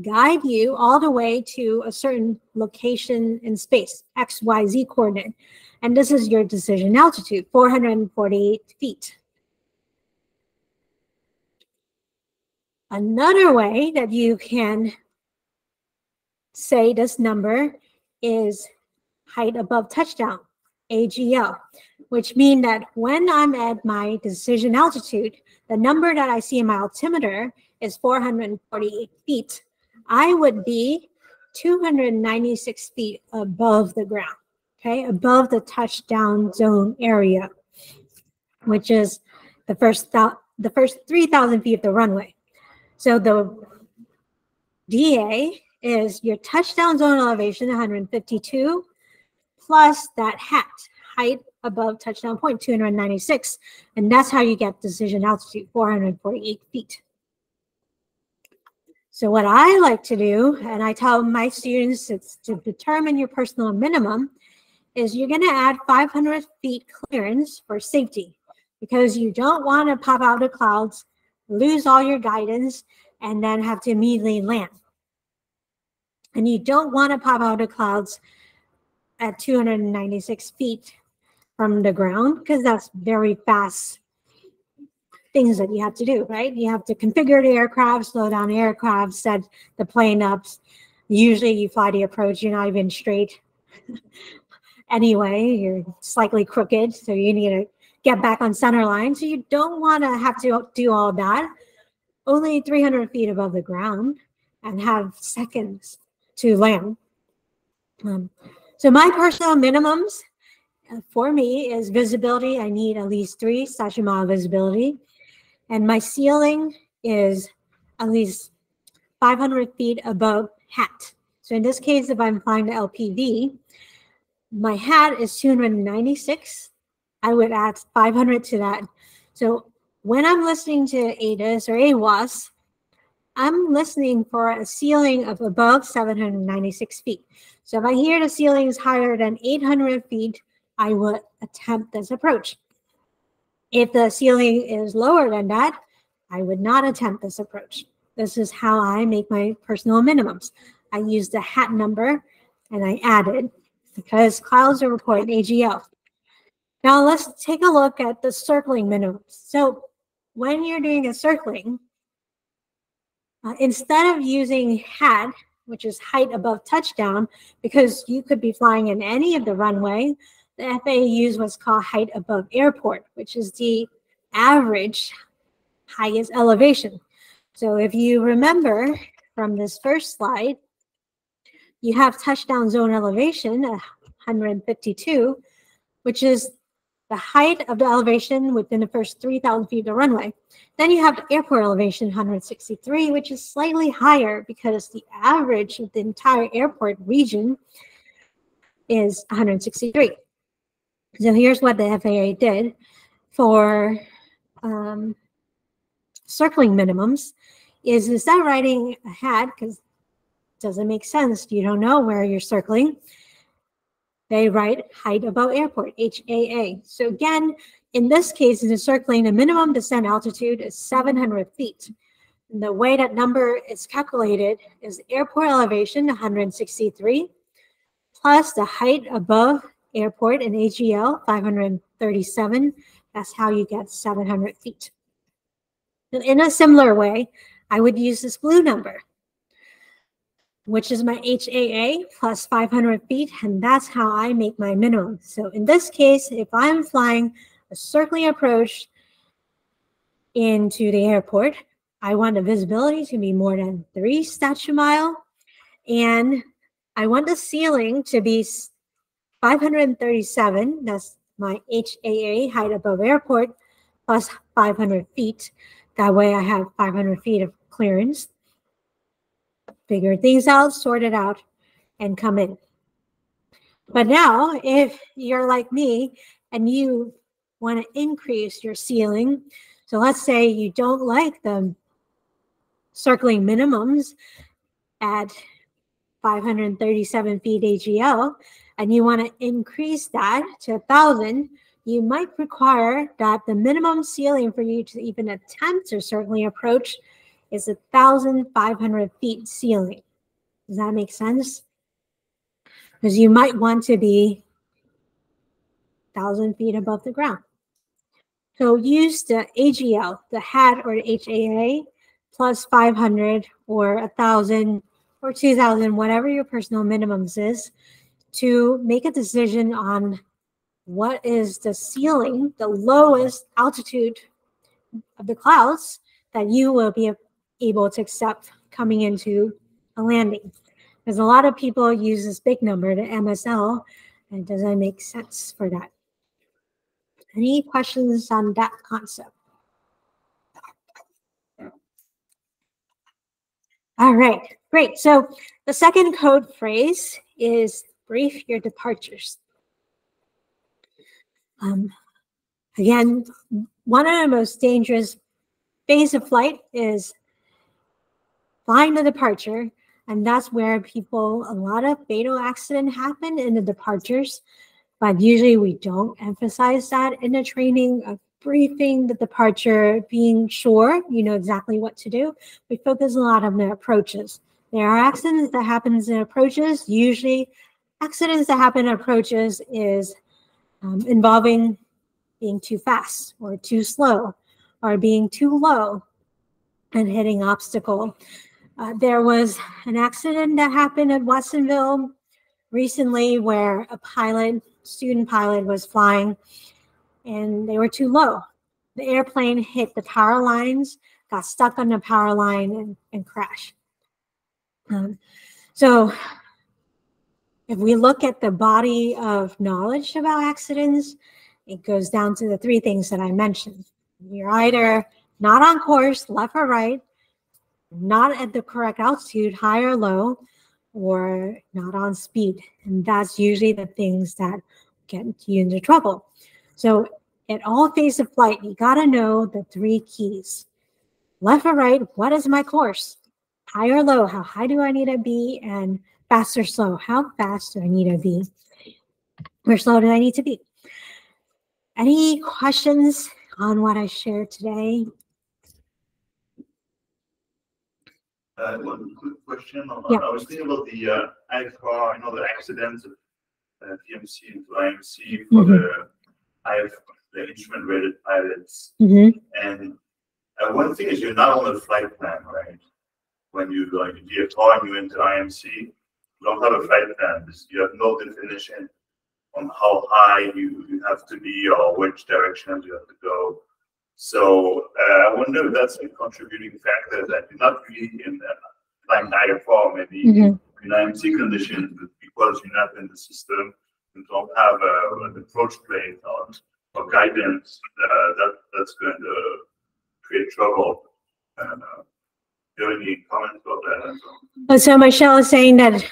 Speaker 1: guide you all the way to a certain location in space, XYZ coordinate. And this is your decision altitude, 448 feet. Another way that you can say this number is height above touchdown, AGL, which means that when I'm at my decision altitude, the number that I see in my altimeter is 448 feet. I would be 296 feet above the ground, okay, above the touchdown zone area, which is the first 3,000 feet of the runway. So the DA is your touchdown zone elevation, 152, plus that height above touchdown point, 296. And that's how you get decision altitude, 448 feet. So what I like to do, and I tell my students, it's to determine your personal minimum, is you're going to add 500 feet clearance for safety, because you don't want to pop out of clouds, lose all your guidance, and then have to immediately land. And you don't want to pop out of clouds at 296 feet from the ground, because that's very fast things that you have to do, right? You have to configure the aircraft, slow down the aircraft, set the plane up. Usually you fly the approach, you're not even straight. Anyway, you're slightly crooked, so you need to get back on center line. So you don't want to have to do all that. Only 300 feet above the ground and have seconds to land. So my personal minimums for me is visibility. I need at least 3 station mile visibility. And my ceiling is at least 500 feet above hat. So in this case, if I'm flying the LPV, my hat is 296. I would add 500 to that. So when I'm listening to ADIS or AWAS, I'm listening for a ceiling of above 796 feet. So if I hear the ceiling is higher than 800 feet, I would attempt this approach. If the ceiling is lower than that, I would not attempt this approach. This is how I make my personal minimums. I use the hat number and I add it, because clouds are reporting AGL. Now let's take a look at the circling minimums. So when you're doing a circling, instead of using hat, which is height above touchdown, because you could be flying in any of the runway, the FAA used what's called height above airport, which is the average highest elevation. So if you remember from this first slide, you have touchdown zone elevation, 152, which is the height of the elevation within the first 3,000 feet of the runway. Then you have the airport elevation, 163, which is slightly higher because the average of the entire airport region is 163. So here's what the FAA did for circling minimums is instead of writing ahead, because it doesn't make sense, you don't know where you're circling, they write height above airport, HAA. So again, in this case, in the circling, the minimum descent altitude is 700 feet. And the way that number is calculated is airport elevation, 163, plus the height above airport in AGL, 537. That's how you get 700 feet. In a similar way, I would use this blue number, which is my HAA plus 500 feet, and that's how I make my minimum. So in this case, if I'm flying a circling approach into the airport, I want the visibility to be more than 3 statute mile, and I want the ceiling to be 537. That's my HAA, height above airport, plus 500 feet. That way I have 500 feet of clearance. Figure things out, sort it out, and come in. But now, if you're like me and you want to increase your ceiling, so let's say you don't like the circling minimums at 537 feet AGL, and you want to increase that to 1,000, you might require that the minimum ceiling for you to even attempt a circling approach is 1,500 feet ceiling. Does that make sense? Because you might want to be 1,000 feet above the ground. So use the AGL, the HAT or the HAA, plus 500 or 1,000 or 2,000, whatever your personal minimums is, to make a decision on what is the ceiling, the lowest altitude of the clouds that you will be able to accept coming into a landing. Because a lot of people use this big number, the MSL, and it doesn't make sense for that. Any questions on that concept? All right, great. So the second code phrase is brief your departures. Again, one of the most dangerous phase of flight is flying the departure, and that's where a lot of fatal accidents happen in the departures, but usually we don't emphasize that in the training of briefing the departure, being sure you know exactly what to do. We focus a lot on the approaches. There are accidents that happen in approaches. Usually accidents that happen in approaches is involving being too fast or too slow or being too low and hitting obstacle. There was an accident that happened at Watsonville recently where a student pilot was flying and they were too low. The airplane hit the power lines, got stuck on the power line and crashed. So if we look at the body of knowledge about accidents, it goes down to the 3 things that I mentioned. You're either not on course, left or right, not at the correct altitude, high or low, or not on speed. And that's usually the things that get you into trouble. So at all phases of flight, you got to know the 3 keys. Left or right, what is my course? High or low, how high do I need to be? And fast or slow, how fast do I need to be? Or slow do I need to be? Any questions on what I shared today?
Speaker 3: One quick question.
Speaker 1: Yeah.
Speaker 3: I was thinking about the IFR, the accidents of PMC into IMC for the instrument-rated pilots. And one thing is you're not on the flight plan, right? When you go into DFR and you enter IMC, you don't have a flight plan. You have no definition on how high you have to be or which directions you have to go. So I wonder if that's a contributing factor that you're not really in flying IFR, maybe in IMC conditions, but because you're not in the system, you don't have an approach plane or guidance that's going to create trouble. Do you have any comments about that?
Speaker 1: So Michelle is saying that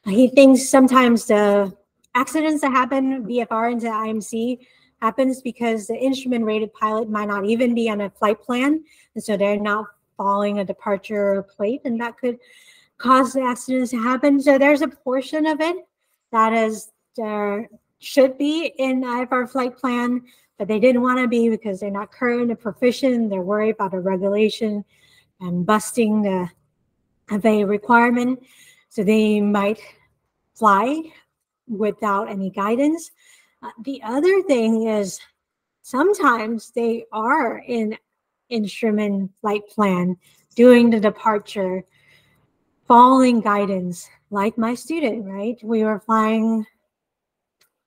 Speaker 1: he thinks sometimes the accidents that happen VFR into IMC happens because the instrument rated pilot might not even be on a flight plan, and so they're not following a departure plate, and that could cause the accidents to happen. So there's a portion of it that is there should be in IFR flight plan, but they didn't want to be because they're not current and proficient. They're worried about the regulation and busting the FAA requirement. So they might fly without any guidance. The other thing is sometimes they are in instrument flight plan doing the departure, following guidance, like my student, right? We were flying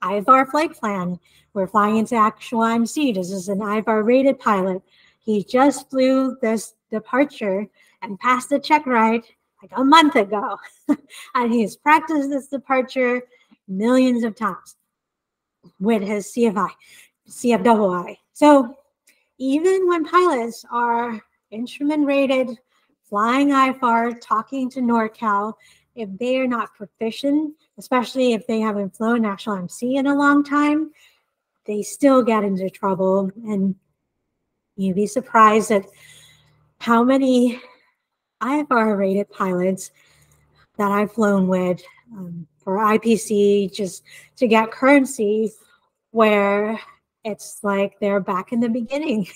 Speaker 1: IFR flight plan. We're flying into actual IMC. This is an IFR rated pilot. He just flew this departure and passed the check ride like a month ago. And he's practiced this departure millions of times with his CFII. So even when pilots are instrument rated, flying IFR, talking to NorCal, if they are not proficient, especially if they haven't flown actual IMC in a long time, they still get into trouble. And you'd be surprised at how many IFR rated pilots that I've flown with for IPC just to get currency, where it's like they're back in the beginning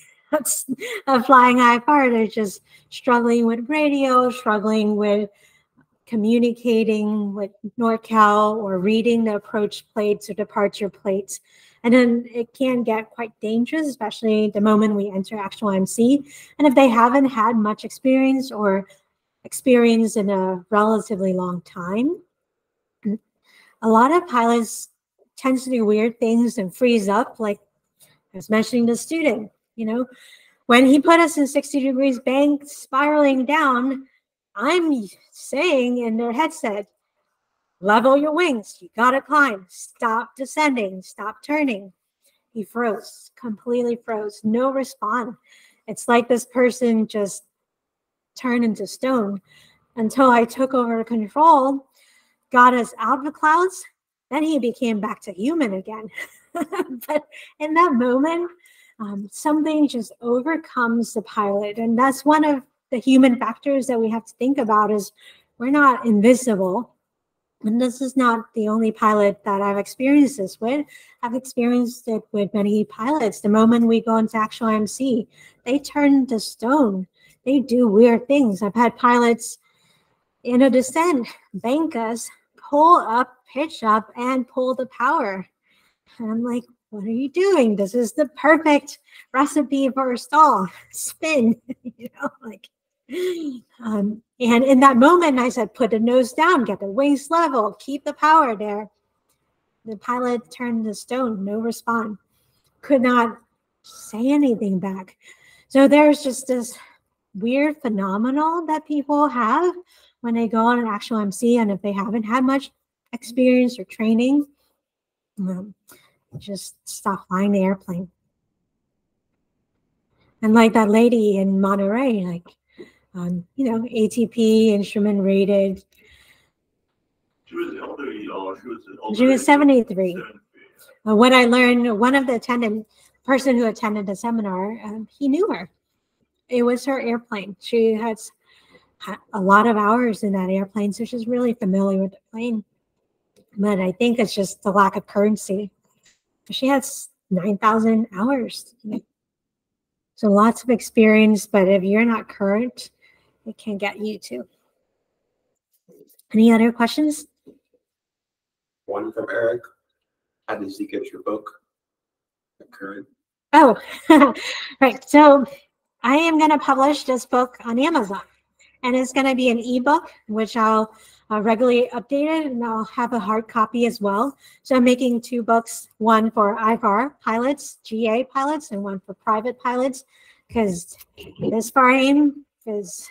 Speaker 1: of flying IFR. They're just struggling with radio, struggling with communicating with NorCal or reading the approach plates or departure plates. And then it can get quite dangerous, especially the moment we enter actual IMC. And if they haven't had much experience or experience in a relatively long time, a lot of pilots tend to do weird things and freeze up, like I was mentioning the student, you know, when he put us in 60 degrees bank spiraling down, I'm saying in their headset, level your wings, you gotta climb, stop descending, stop turning. He froze, completely froze, no response. It's like this person just turned into stone until I took over control, got us out of the clouds, then he became back to human again. But in that moment, something just overcomes the pilot. And that's one of the human factors that we have to think about is we're not invisible. And this is not the only pilot that I've experienced this with. I've experienced it with many pilots. The moment we go into actual IMC, they turn to stone. They do weird things. I've had pilots in a descent bank us, pull up, pitch up, and pull the power. And I'm like, what are you doing? This is the perfect recipe for a stall. Spin, you know, like. And in that moment, I said, put the nose down, get the wings level, keep the power there. The pilot turned to stone, no response, could not say anything back. So there's just this weird phenomenon that people have when they go on an actual MC, and if they haven't had much experience or training, just stop flying the airplane. And like that lady in Monterey, like, you know, ATP, instrument rated.
Speaker 3: She was elderly, or she was older.
Speaker 1: She was 73. What I learned, one of the person who attended the seminar, he knew her. It was her airplane. She had a lot of hours in that airplane, so she's really familiar with the plane. But I think it's just the lack of currency. She has 9,000 hours. So lots of experience, but if you're not current, it can get you too. Any other questions?
Speaker 5: One from Eric. How does he get your book? Current.
Speaker 1: Oh, right. So I am going to publish this book on Amazon, and it's going to be an ebook, which I'll regularly update it, and I'll have a hard copy as well. So I'm making 2 books, one for IFR pilots, GA pilots, and one for private pilots, because this frame is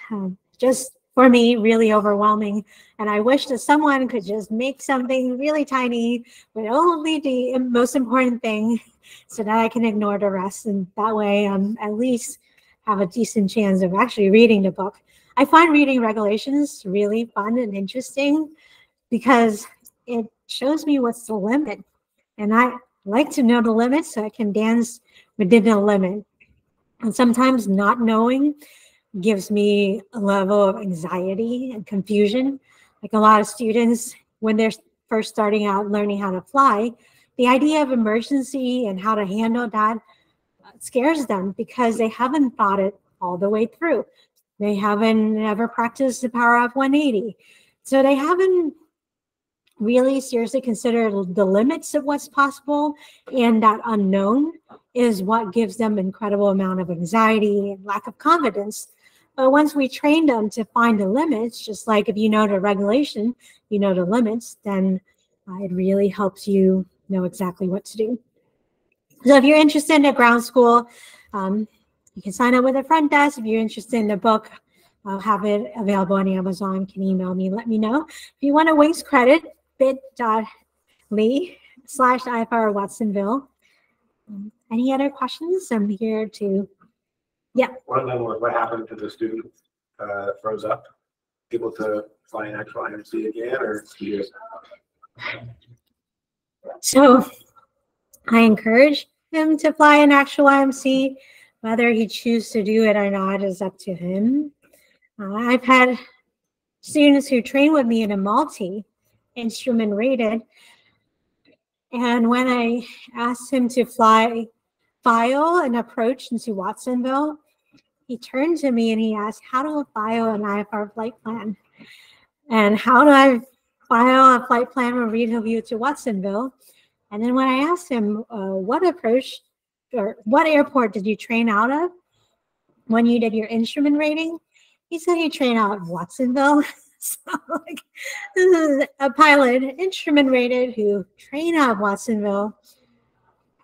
Speaker 1: just, for me, really overwhelming. And I wish that someone could just make something really tiny with only the most important thing so that I can ignore the rest. And that way I'm at least have a decent chance of actually reading the book. I find reading regulations really fun and interesting because it shows me what's the limit. And I like to know the limit so I can dance within the limit. And sometimes not knowing gives me a level of anxiety and confusion. Like a lot of students, when they're first starting out learning how to fly, the idea of emergency and how to handle that scares them because they haven't thought it all the way through. They haven't ever practiced the power of 180. So they haven't really seriously considered the limits of what's possible, and that unknown is what gives them incredible amount of anxiety and lack of confidence. But once we train them to find the limits, just like if you know the regulation, you know the limits, then it really helps you know exactly what to do. So if you're interested in a ground school, you can sign up with the front desk. If you're interested in the book, I'll have it available on Amazon. You can email me and let me know. If you want a Wings credit, bit.ly/IFR Watsonville. Any other questions? I'm here to, yeah.
Speaker 5: One of them was what happened to the student froze up, able to fly an actual IMC again, or years?
Speaker 1: So I encourage him to fly an actual IMC. Whether he chooses to do it or not is up to him. I've had students who train with me in a multi instrument rated, and when I asked him to file an approach into Watsonville, he turned to me and he asked, how do I file an IFR flight plan? And how do I file a flight plan from Reid, Hillview to Watsonville? And then when I asked him, what approach or what airport did you train out of when you did your instrument rating? He said he trained out of Watsonville. So like, this is a pilot, instrument rated, who trained out of Watsonville,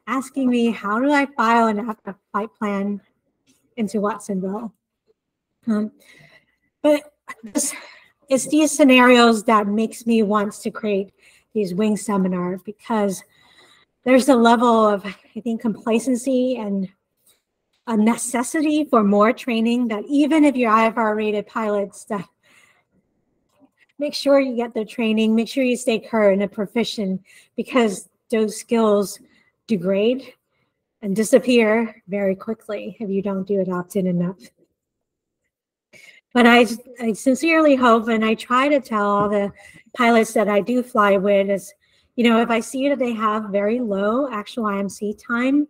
Speaker 1: asking me, how do I file a flight plan into Watsonville? But it's these scenarios that makes me want to create these wing seminars, because there's a level of, I think, complacency and a necessity for more training that even if you're IFR rated pilots, that make sure you get the training, make sure you stay current and proficient, because those skills degrade and disappear very quickly if you don't do it often enough. But I sincerely hope, and I try to tell all the pilots that I do fly with, is, you know, if I see that they have very low actual IMC time,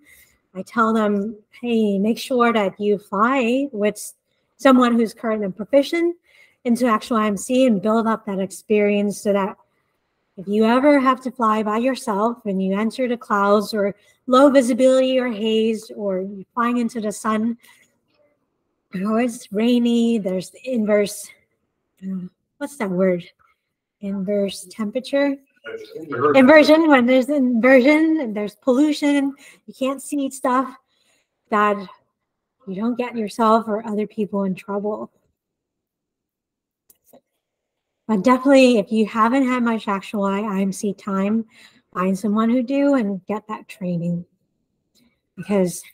Speaker 1: I tell them, hey, make sure that you fly with someone who's current and proficient into actual IMC and build up that experience, so that if you ever have to fly by yourself and you enter the clouds or low visibility or haze, or you're flying into the sun, or it's rainy, there's the inverse, what's that word? Inverse temperature? Inversion. When there's inversion and there's pollution, you can't see stuff, that you don't get yourself or other people in trouble. But definitely, if you haven't had much actual IMC time, find someone who do and get that training, because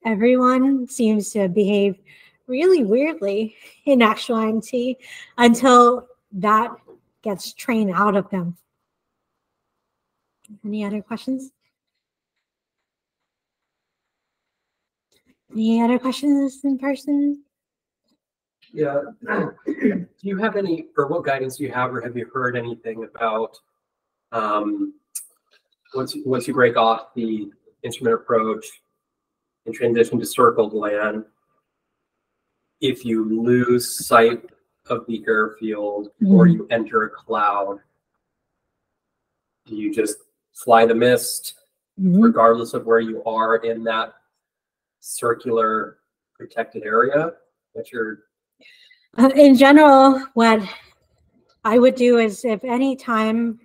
Speaker 1: everyone seems to behave really weirdly in actual IMC until that gets trained out of them. Any other questions? Any other questions in person?
Speaker 6: Yeah. Do you have any, or what guidance do you have, or have you heard anything about once you break off the instrument approach and transition to circled land, if you lose sight of the airfield or you enter a cloud, do you just fly the mist regardless of where you are in that circular protected area that you're?
Speaker 1: In general, what I would do is, if any time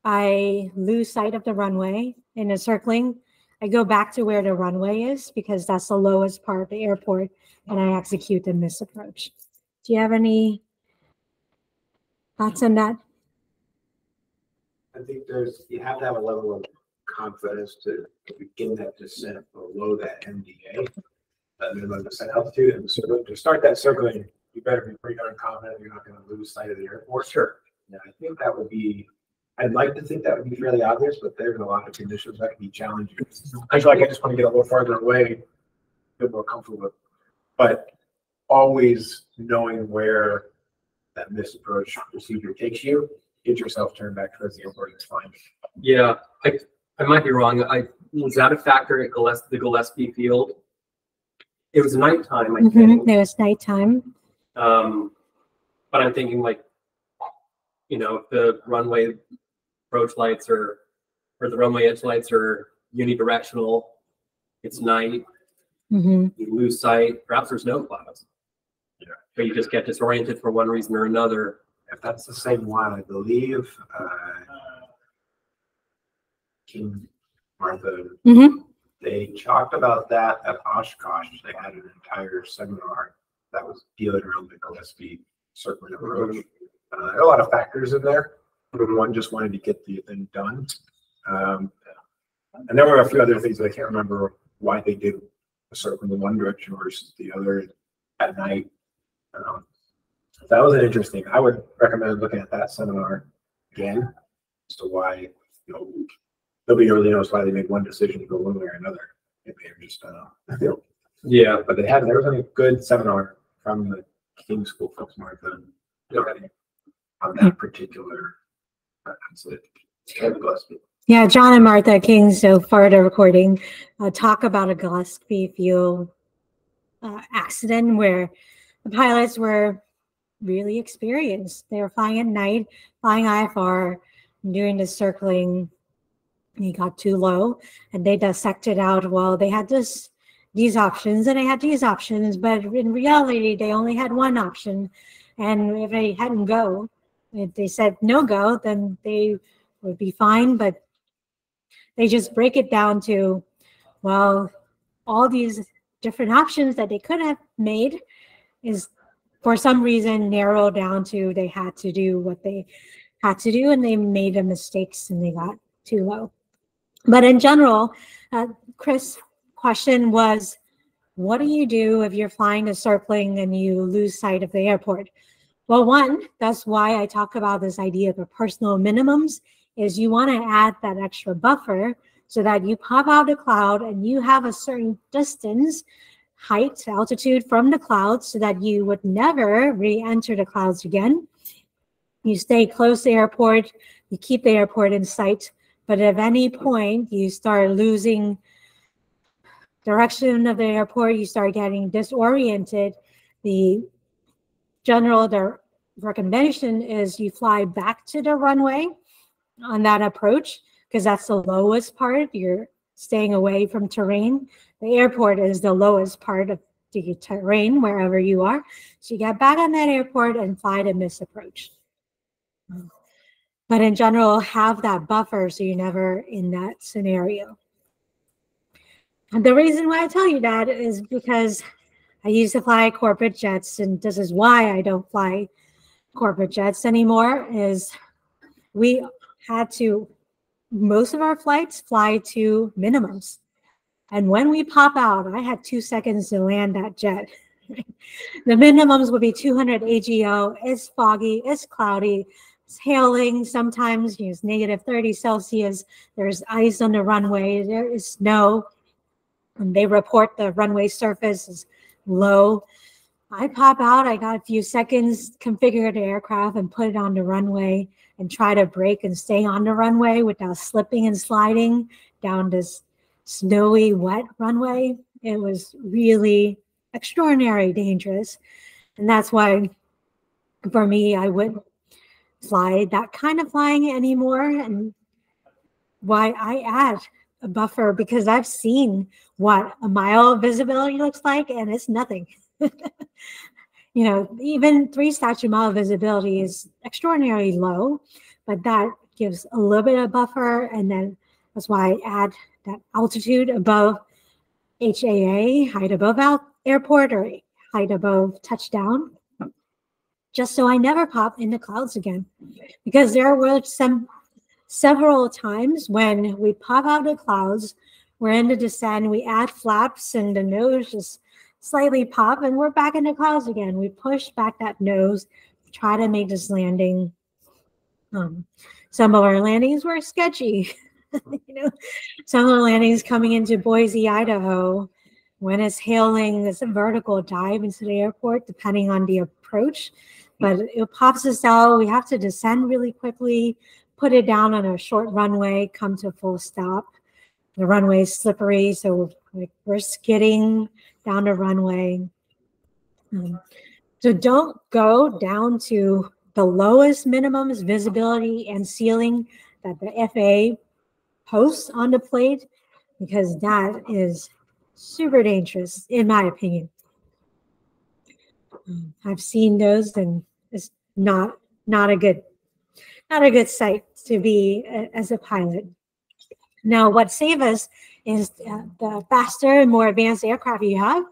Speaker 1: I lose sight of the runway in a circling, I go back to where the runway is, because that's the lowest part of the airport, and I execute the mist approach. Do you have any thoughts on that?
Speaker 5: I think you have to have a level of confidence to begin that descent below that MDA, that minimum descent altitude. And so to start that circling, you better be pretty darn confident you're not going to lose sight of the airport.
Speaker 6: Sure.
Speaker 5: Yeah, I think that would be, I'd like to think that would be fairly obvious, but there's a lot of conditions that can be challenging. I feel like I just want to get a little farther away, feel more comfortable with, but always knowing where that misapproach procedure takes you, get yourself turned back towards the airport, it's fine.
Speaker 6: Yeah, I might be wrong. Was that a factor at the Gillespie field? It was nighttime, I think.
Speaker 1: It was nighttime.
Speaker 6: But I'm thinking like, you know, if the runway approach lights or the runway edge lights are unidirectional, it's night, you lose sight, perhaps there's no clouds.
Speaker 5: Yeah.
Speaker 6: But you just get disoriented for one reason or another.
Speaker 5: If that's the same one, I believe King Martha, they talked about that at Oshkosh. They had an entire seminar that was dealing around the Gillespie circling approach. There are a lot of factors in there. One just wanted to get the thing done. And there were a few other things that I can't remember why they did a circle in one direction versus the other at night. That was an interesting. I would recommend looking at that seminar again as to why, you know, nobody really knows why they made one decision to go one way or another. Maybe they're just, you know. Yeah, but there was a good seminar from the King School folks, Martha, on that particular incident.
Speaker 1: Yeah, John and Martha King, so far to recording, talk about a Gillespie field accident where the pilots were really experienced. They were flying at night, flying IFR, doing the circling. He got too low, and they dissected out, well, they had these options, and they had these options, but in reality, they only had one option. And if they hadn't go, if they said no go, then they would be fine. But they just break it down to, well, all these different options that they could have made is for some reason narrowed down to they had to do what they had to do, and they made the mistakes and they got too low. But in general, Chris' question was, what do you do if you're flying a circling and you lose sight of the airport? Well, one, that's why I talk about this idea of a personal minimums, is you want to add that extra buffer so that you pop out a cloud and you have a certain distance, height, altitude from the clouds so that you would never re-enter the clouds again. You stay close to the airport, you keep the airport in sight, but at any point you start losing direction of the airport, you start getting disoriented. The general recommendation is you fly back to the runway on that approach, because that's the lowest part. You're staying away from terrain. The airport is the lowest part of the terrain wherever you are. So you get back on that airport and fly the miss approach. But in general, have that buffer so you're never in that scenario. And the reason why I tell you that is because I used to fly corporate jets, and this is why I don't fly corporate jets anymore, is we had to, most of our flights fly to minimums. And when we pop out, I had 2 seconds to land that jet. The minimums would be 200 AGO, it's foggy, it's cloudy, it's hailing, sometimes it's negative 30 Celsius, there's ice on the runway, there is snow, and they report the runway surface is low. I pop out, I got a few seconds, configure the aircraft and put it on the runway and try to brake and stay on the runway without slipping and sliding down this snowy, wet runway. It was really extraordinarily dangerous. And that's why, for me, I wouldn't fly that kind of flying anymore. And why I add a buffer, because I've seen what a mile of visibility looks like, and it's nothing. You know, even 3 statute mile visibility is extraordinarily low, but that gives a little bit of buffer, and then that's why I add that altitude above HAA, height above airport, or height above touchdown, just so I never pop in the clouds again. Because there were some several times when we pop out of clouds, we're in the descent, we add flaps and the nose just slightly pop and we're back in the clouds again. We push back that nose, try to make this landing. Some of our landings were sketchy. Some of the landings coming into Boise, Idaho, when it's hailing, it's a vertical dive into the airport, depending on the approach. But it pops us out. We have to descend really quickly, put it down on a short runway, come to a full stop. The runway is slippery, so we're skidding down the runway. So don't go down to the lowest minimums visibility and ceiling that the FAA posts on the plate, because that is super dangerous, in my opinion. I've seen those, and it's not a good sight to be as a pilot. Now, what saves us is the faster and more advanced aircraft you have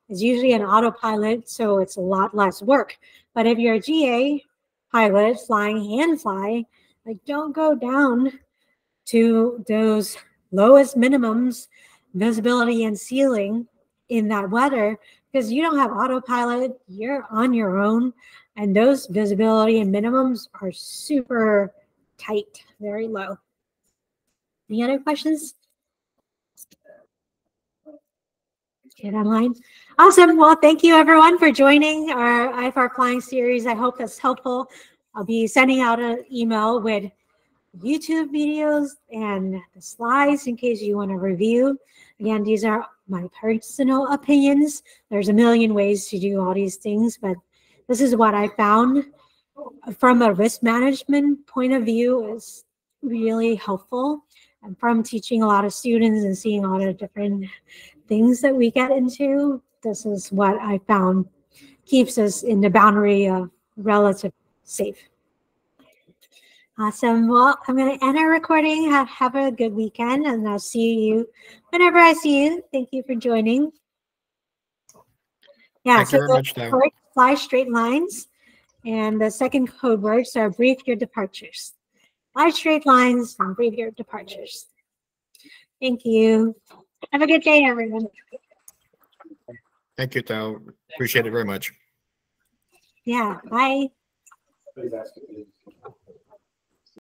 Speaker 1: is usually an autopilot, so it's a lot less work. But if you're a GA pilot flying hand fly, don't go down to those lowest minimums, visibility and ceiling in that weather, because you don't have autopilot, you're on your own, and those visibility and minimums are super tight, very low. Any other questions? Get online. Awesome. Well, thank you everyone for joining our IFR flying series. I hope that's helpful. I'll be sending out an email with YouTube videos and the slides in case you want to review. Again, these are my personal opinions. There's a million ways to do all these things, but this is what I found from a risk management point of view is really helpful. And from teaching a lot of students and seeing all the different things that we get into, this is what I found keeps us in the boundary of relative safe. Awesome. Well, I'm going to end our recording. Have a good weekend, and I'll see you whenever I see you. Thank you for joining. Yeah,
Speaker 7: Thank you very much, Dale.
Speaker 1: Fly straight lines. And the second code words are brief your departures. Fly straight lines and brief your departures. Thank you. Have a good day, everyone.
Speaker 7: Thank you, Dale. Appreciate it very much.
Speaker 1: Yeah, bye.